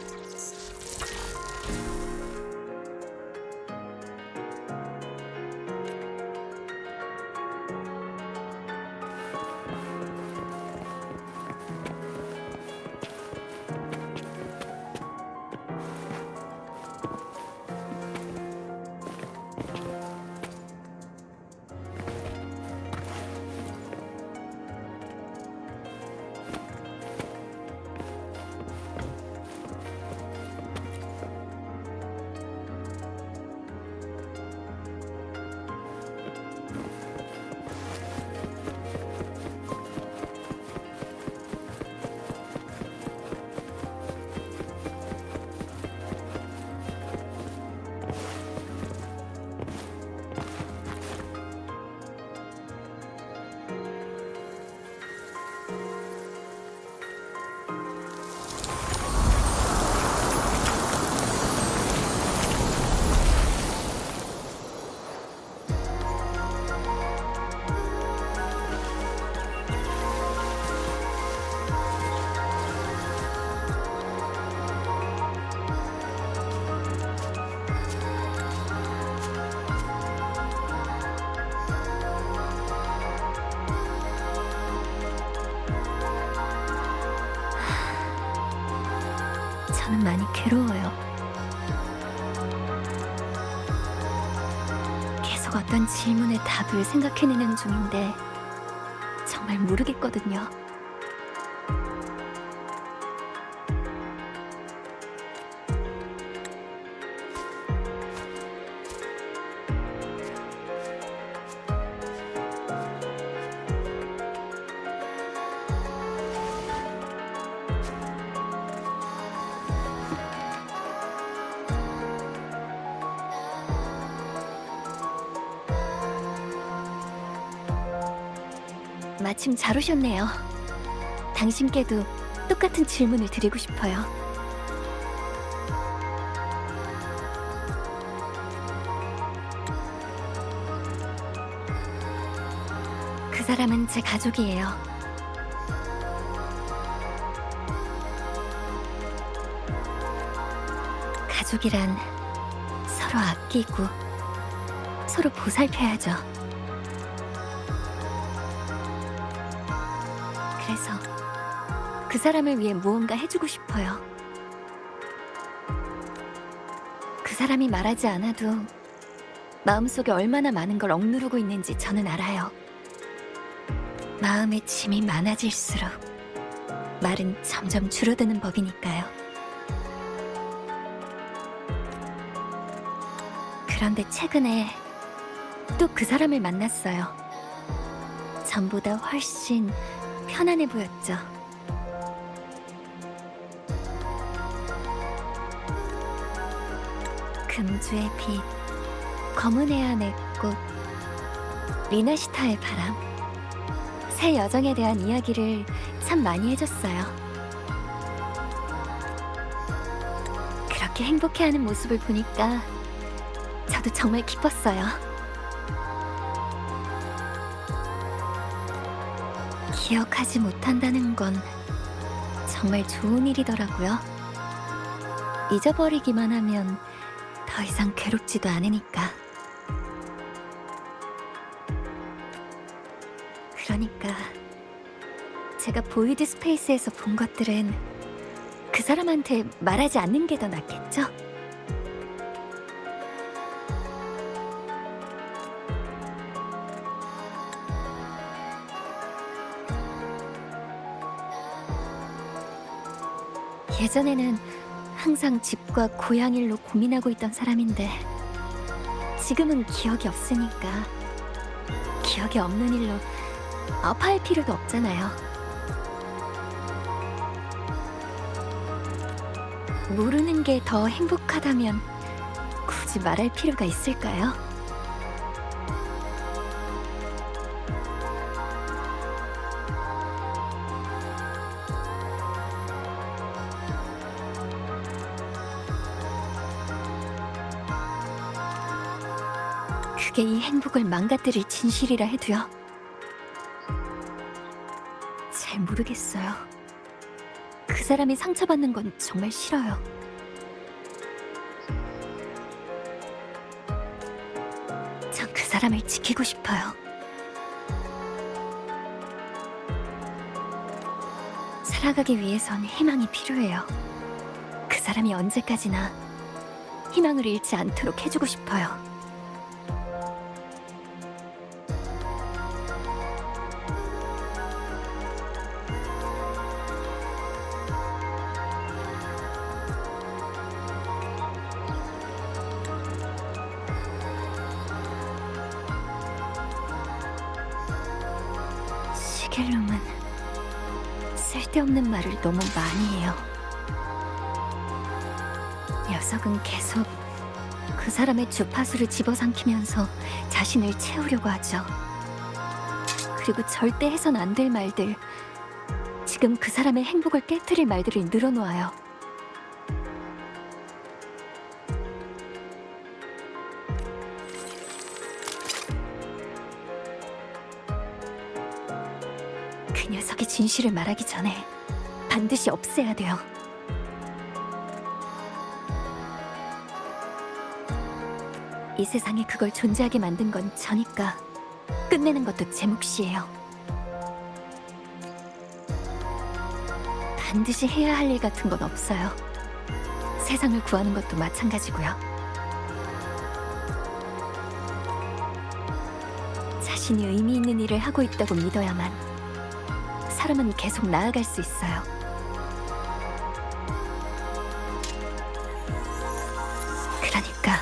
저는 많이 괴로워요. 계속 어떤 질문의 답을 생각해내는 중인데 정말 모르겠거든요. 마침 잘 오셨네요. 당신께도 똑같은 질문을 드리고 싶어요. 그 사람은 제 가족이에요. 가족이란 서로 아끼고 서로 보살펴야죠. 그래서 그 사람을 위해 무언가 해주고 싶어요. 그 사람이 말하지 않아도 마음속에 얼마나 많은 걸 억누르고 있는지 저는 알아요. 마음의 짐이 많아질수록 말은 점점 줄어드는 법이니까요. 그런데 최근에 또 그 사람을 만났어요. 전보다 훨씬 편안해 보였죠. 금주의 빛, 검은 해안의 꽃, 리나시타의 바람, 새 여정에 대한 이야기를 참 많이 해줬어요. 그렇게 행복해하는 모습을 보니까 저도 정말 기뻤어요. 기억하지 못한다는 건 정말 좋은 일이더라고요. 잊어버리기만 하면 더 이상 괴롭지도 않으니까. 그러니까 제가 보이드 스페이스에서 본 것들은 그 사람한테 말하지 않는 게 더 낫겠죠? 예전에는 항상 집과 고향 일로 고민하고 있던 사람인데 지금은 기억이 없으니까 기억이 없는 일로 아파할 필요도 없잖아요. 모르는 게 더 행복하다면 굳이 말할 필요가 있을까요? 그게 이 행복을 망가뜨릴 진실이라 해도요. 잘 모르겠어요. 그 사람이 상처받는 건 정말 싫어요. 전 그 사람을 지키고 싶어요. 살아가기 위해선 희망이 필요해요. 그 사람이 언제까지나 희망을 잃지 않도록 해주고 싶어요. 시겔룸은 쓸데없는 말을 너무 많이 해요. 녀석은 계속 그 사람의 주파수를 집어삼키면서 자신을 채우려고 하죠. 그리고 절대 해선 안 될 말들, 지금 그 사람의 행복을 깨트릴 말들을 늘어놓아요. 그 녀석의 진실을 말하기 전에 반드시 없애야 돼요. 이 세상에 그걸 존재하게 만든 건 저니까 끝내는 것도 제 몫이에요. 반드시 해야 할 일 같은 건 없어요. 세상을 구하는 것도 마찬가지고요. 자신이 의미 있는 일을 하고 있다고 믿어야만 사람은 계속 나아갈 수 있어요. 그러니까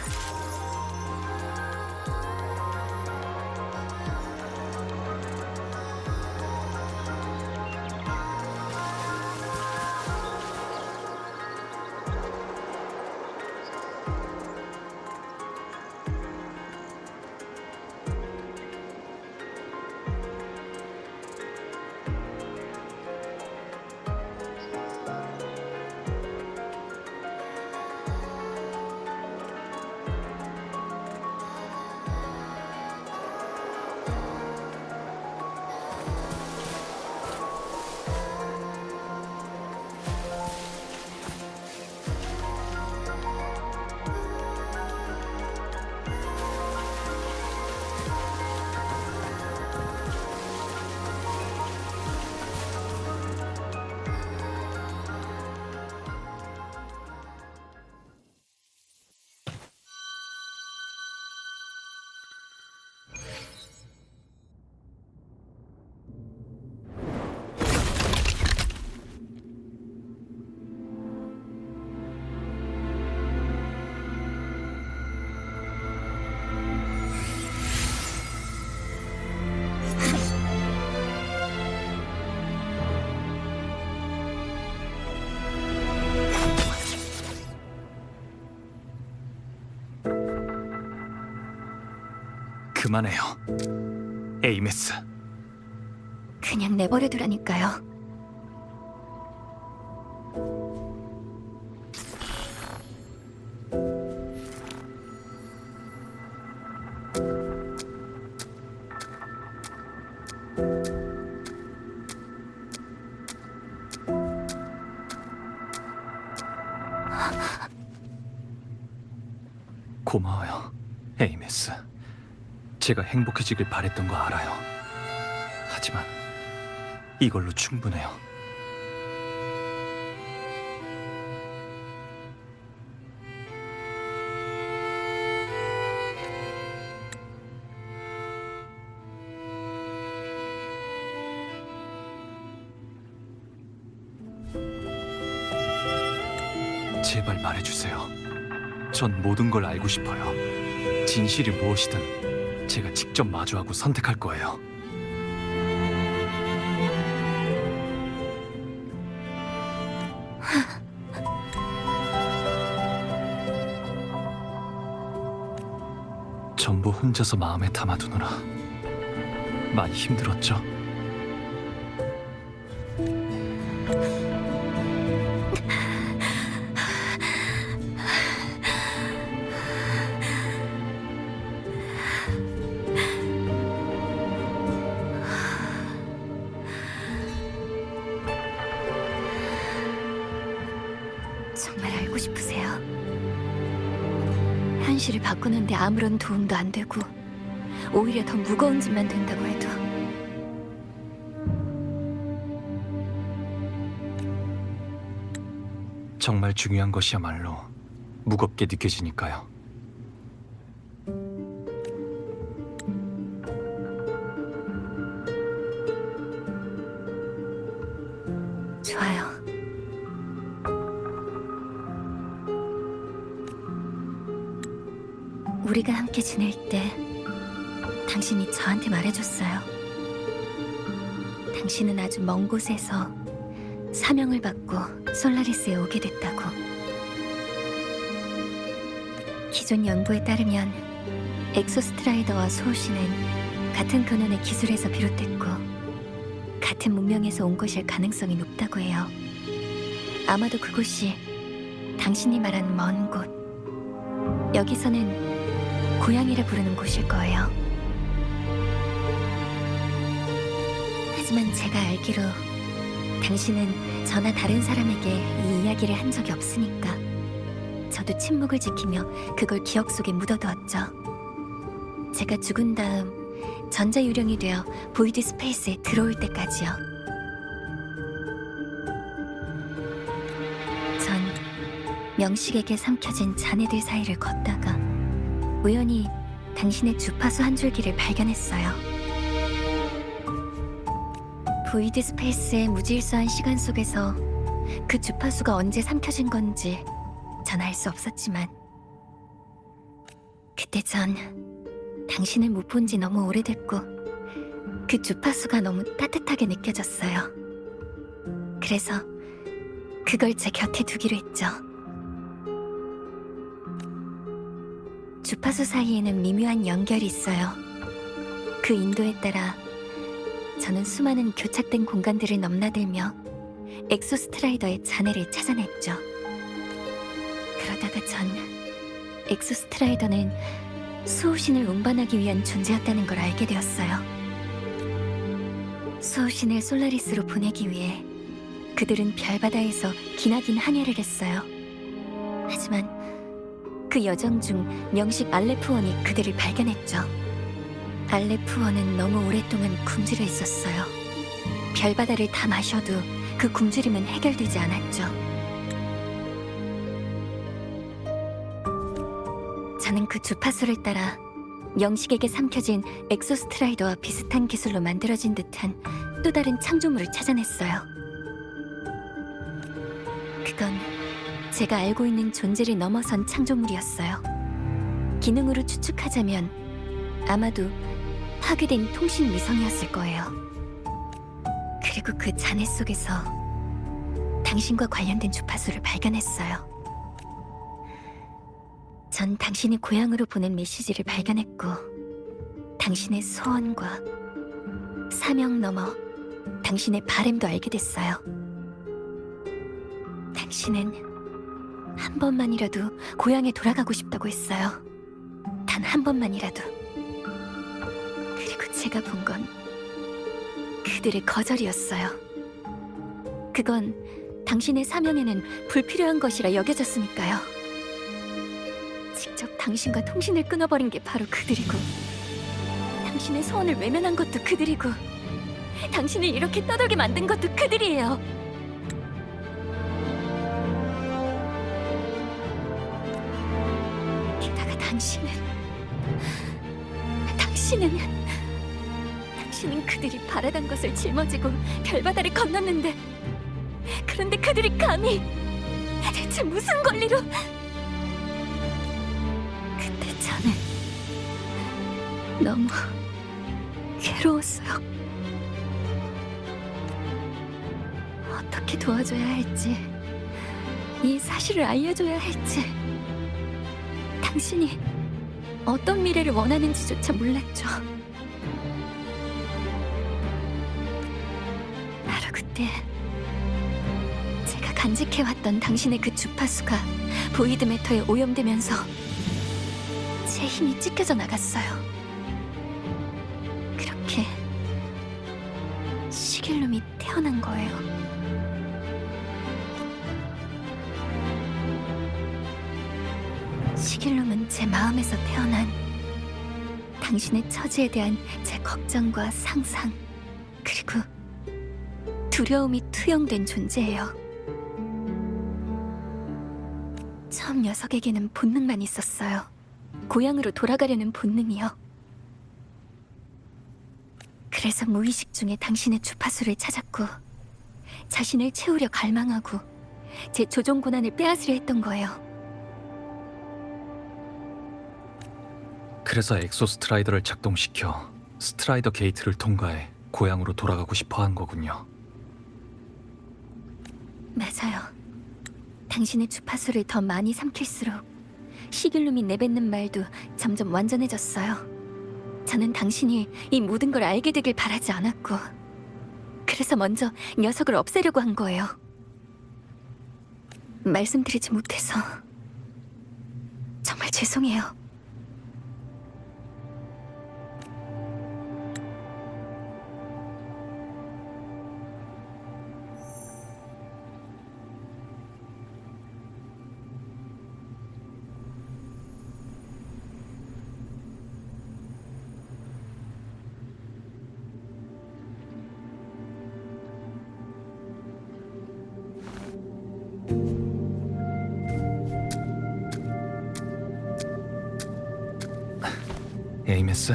그만해요, 에이메스. 그냥 내버려두라니까요. 고마워요, 에이메스. 제가 행복해지길 바랬던 거 알아요. 하지만 이걸로 충분해요. 제발 말해주세요. 전 모든 걸 알고 싶어요. 진실이 무엇이든 제가 직접 마주하고 선택할 거예요. 전부 혼자서 마음에 담아두느라 많이 힘들었죠? 정말 알고 싶으세요? 현실을 바꾸는데 아무런 도움도 안 되고 오히려 더 무거운 짓만 된다고 해도 정말 중요한 것이야말로 무겁게 느껴지니까요. 좋아요. 우리가 함께 지낼 때 당신이 저한테 말해줬어요. 당신은 아주 먼 곳에서 사명을 받고 솔라리스에 오게 됐다고. 기존 연구에 따르면 엑소스트라이더와 소호시는 같은 근원의 기술에서 비롯됐고 같은 문명에서 온 것일 가능성이 높다고 해요. 아마도 그곳이 당신이 말한 먼 곳, 여기서는 고향이라 부르는 곳일 거예요. 하지만 제가 알기로 당신은 저나 다른 사람에게 이 이야기를 한 적이 없으니까 저도 침묵을 지키며 그걸 기억 속에 묻어두었죠. 제가 죽은 다음 전자유령이 되어 보이드 스페이스에 들어올 때까지요. 전 명식에게 삼켜진 자네들 사이를 걷다가 우연히 당신의 주파수 한 줄기를 발견했어요. 보이드 스페이스의 무질서한 시간 속에서 그 주파수가 언제 삼켜진 건지 전 알 수 없었지만 그때 전 당신을 못 본 지 너무 오래됐고 그 주파수가 너무 따뜻하게 느껴졌어요. 그래서 그걸 제 곁에 두기로 했죠. 주파수 사이에는 미묘한 연결이 있어요. 그 인도에 따라 저는 수많은 교착된 공간들을 넘나들며 엑소스트라이더의 잔해를 찾아냈죠. 그러다가 전 엑소스트라이더는 수호신을 운반하기 위한 존재였다는 걸 알게 되었어요. 수호신을 솔라리스로 보내기 위해 그들은 별바다에서 기나긴 항해를 했어요. 하지만 그 여정 중 명식 알레프원이 그들을 발견했죠. 알레프원은 너무 오랫동안 굶주려 있었어요. 별바다를 다 마셔도 그 굶주림은 해결되지 않았죠. 저는 그 주파수를 따라 명식에게 삼켜진 엑소스트라이더와 비슷한 기술로 만들어진 듯한 또 다른 창조물을 찾아냈어요. 그건 제가 알고 있는 존재를 넘어선 창조물이었어요. 기능으로 추측하자면 아마도 파괴된 통신 위성이었을 거예요. 그리고 그 잔해 속에서 당신과 관련된 주파수를 발견했어요. 전 당신이 고향으로 보낸 메시지를 발견했고 당신의 소원과 사명 넘어 당신의 바램도 알게 됐어요. 당신은 한 번만이라도 고향에 돌아가고 싶다고 했어요. 단 한 번만이라도. 그리고 제가 본 건 그들의 거절이었어요. 그건 당신의 사명에는 불필요한 것이라 여겨졌으니까요. 직접 당신과 통신을 끊어버린 게 바로 그들이고 당신의 소원을 외면한 것도 그들이고 당신을 이렇게 떠돌게 만든 것도 그들이에요. 게다가 당신은 그들이 바라던 것을 짊어지고 별바다를 건넜는데 그런데 그들이 감히 대체 무슨 권리로 그때 저는 너무 괴로웠어요. 어떻게 도와줘야 할지 이 사실을 알려줘야 할지 당신이 어떤 미래를 원하는지조차 몰랐죠. 바로 그때 제가 간직해왔던 당신의 그 주파수가 보이드 매터에 오염되면서 제 힘이 찢겨져 나갔어요. 그렇게 시길룸이 태어난 거예요. 시길룸은 제 마음에서 태어난 당신의 처지에 대한 제 걱정과 상상 그리고 두려움이 투영된 존재예요. 처음 녀석에게는 본능만 있었어요. 고향으로 돌아가려는 본능이요. 그래서 무의식 중에 당신의 주파수를 찾았고 자신을 채우려 갈망하고 제 조종 권한을 빼앗으려 했던 거예요. 그래서 엑소스트라이더를 작동시켜 스트라이더 게이트를 통과해 고향으로 돌아가고 싶어 한 거군요. 맞아요. 당신의 주파수를 더 많이 삼킬수록 시길룸이 내뱉는 말도 점점 완전해졌어요. 저는 당신이 이 모든 걸 알게 되길 바라지 않았고 그래서 먼저 녀석을 없애려고 한 거예요. 말씀드리지 못해서 정말 죄송해요. 에이메스,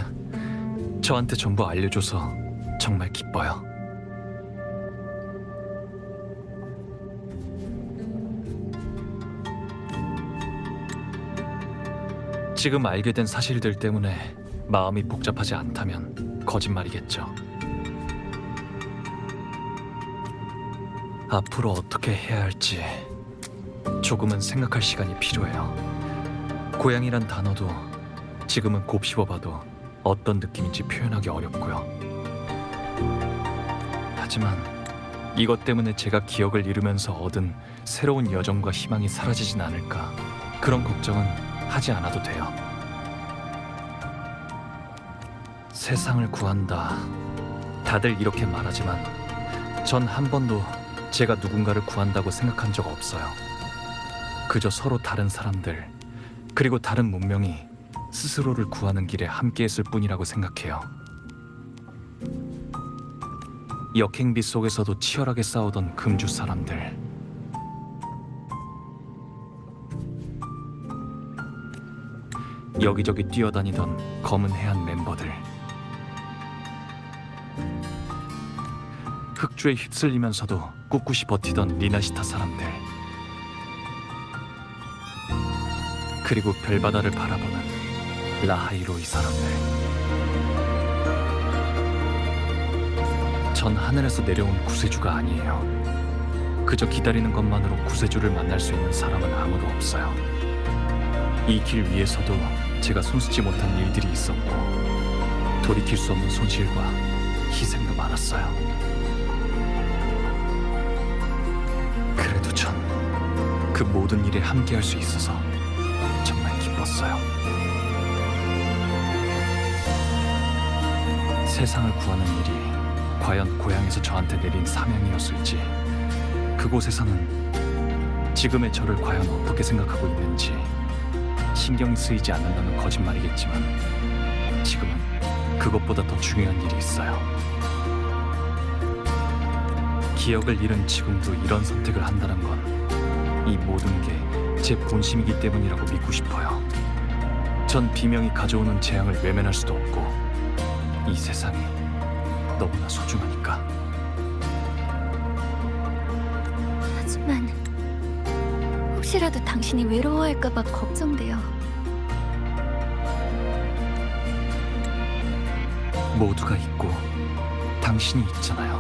저한테 전부 알려줘서 정말 기뻐요. 지금 알게 된 사실들 때문에 마음이 복잡하지 않다면 거짓말이겠죠. 앞으로 어떻게 해야 할지 조금은 생각할 시간이 필요해요. 고향이란 단어도 지금은 곱씹어봐도 어떤 느낌인지 표현하기 어렵고요. 하지만 이것 때문에 제가 기억을 잃으면서 얻은 새로운 여정과 희망이 사라지진 않을까, 그런 걱정은 하지 않아도 돼요. 세상을 구한다, 다들 이렇게 말하지만 전 한 번도 제가 누군가를 구한다고 생각한 적 없어요. 그저 서로 다른 사람들, 그리고 다른 문명이 스스로를 구하는 길에 함께했을 뿐이라고 생각해요. 역행비 속에서도 치열하게 싸우던 금주 사람들, 여기저기 뛰어다니던 검은 해안 멤버들, 흑주에 휩쓸리면서도 꿋꿋이 버티던 리나시타 사람들, 그리고 별바다를 바라보는 라하이로이 사람들. 전 하늘에서 내려온 구세주가 아니에요. 그저 기다리는 것만으로 구세주를 만날 수 있는 사람은 아무도 없어요. 이 길 위에서도 제가 손쓰지 못한 일들이 있었고, 돌이킬 수 없는 손실과 희생도 많았어요. 그래도 전 그 모든 일에 함께할 수 있어서 정말 기뻤어요. 세상을 구하는 일이 과연 고향에서 저한테 내린 사명이었을지, 그곳에서는 지금의 저를 과연 어떻게 생각하고 있는지 신경이 쓰이지 않는다는 거짓말이겠지만, 지금은 그것보다 더 중요한 일이 있어요. 기억을 잃은 지금도 이런 선택을 한다는 건 이 모든 게 제 본심이기 때문이라고 믿고 싶어요. 전 비명이 가져오는 재앙을 외면할 수도 없고, 이 세상이 너무나 소중하니까. 하지만 혹시라도 당신이 외로워할까봐 걱정돼요. 모두가 있고 당신이 있잖아요.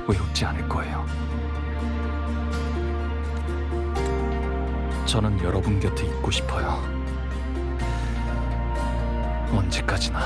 외롭지 않을 거예요. 저는 여러분 곁에 있고 싶어요. 언제까지나.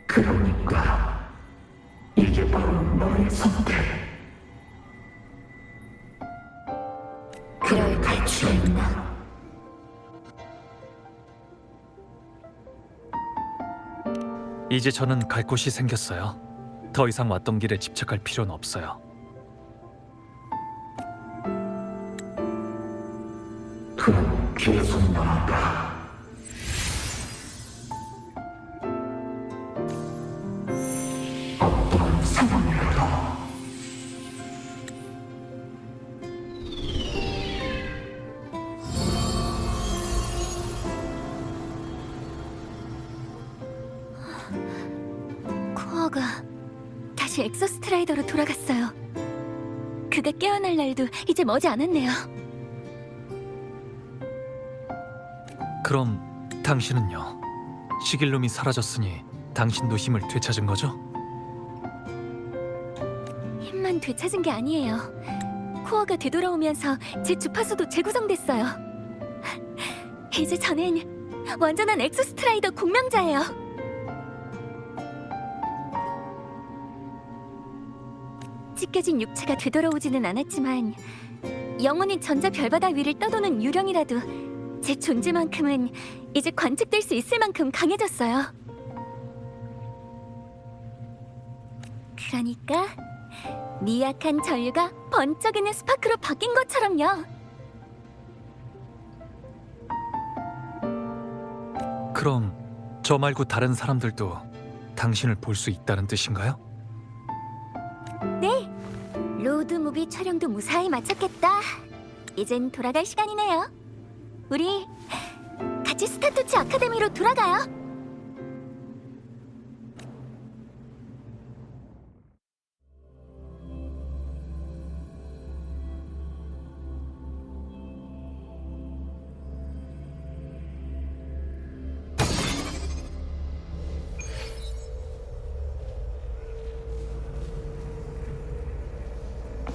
그러니까 이게 바로 너의 선택. 그럴 가치가 있나? 이제 저는 갈 곳이 생겼어요. 더 이상 왔던 길에 집착할 필요는 없어요. 그는 계속 나간다. 어떤 상황이라도 코어가 다시 엑소스트라이더로 돌아갔어요. 그가 깨어날 날도 이제 머지 않았네요. 그럼 당신은요? 시길놈이 사라졌으니 당신도 힘을 되찾은 거죠? 힘만 되찾은 게 아니에요. 코어가 되돌아오면서 제 주파수도 재구성됐어요. 이제 저는 완전한 엑소스트라이더 공명자예요. 찢겨진 육체가 되돌아오지는 않았지만 영원히 전자 별바다 위를 떠도는 유령이라도 제 존재만큼은 이제 관측될 수 있을 만큼 강해졌어요. 그러니까 미약한 전류가 번쩍이는 스파크로 바뀐 것처럼요. 그럼 저 말고 다른 사람들도 당신을 볼 수 있다는 뜻인가요? 네, 로드 무비 촬영도 무사히 마쳤겠다. 이젠 돌아갈 시간이네요. 우리 같이 스타투치 아카데미로 돌아가요.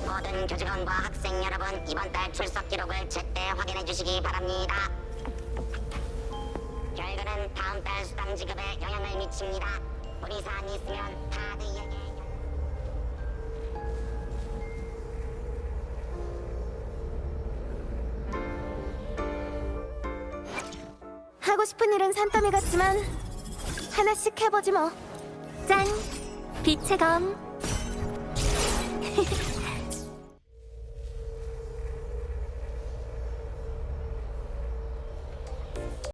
모든 교직원과 학생 여러분, 이번 달 출석 기록을 제때 확인해 주시기 바랍니다. 결과는 다음 달 수당 지급에 영향을 미칩니다. 문의 사항이 있으면 카드에게 하고 싶은 일은 산더미 같지만 하나씩 해보지 뭐. 짠! 빛의 검.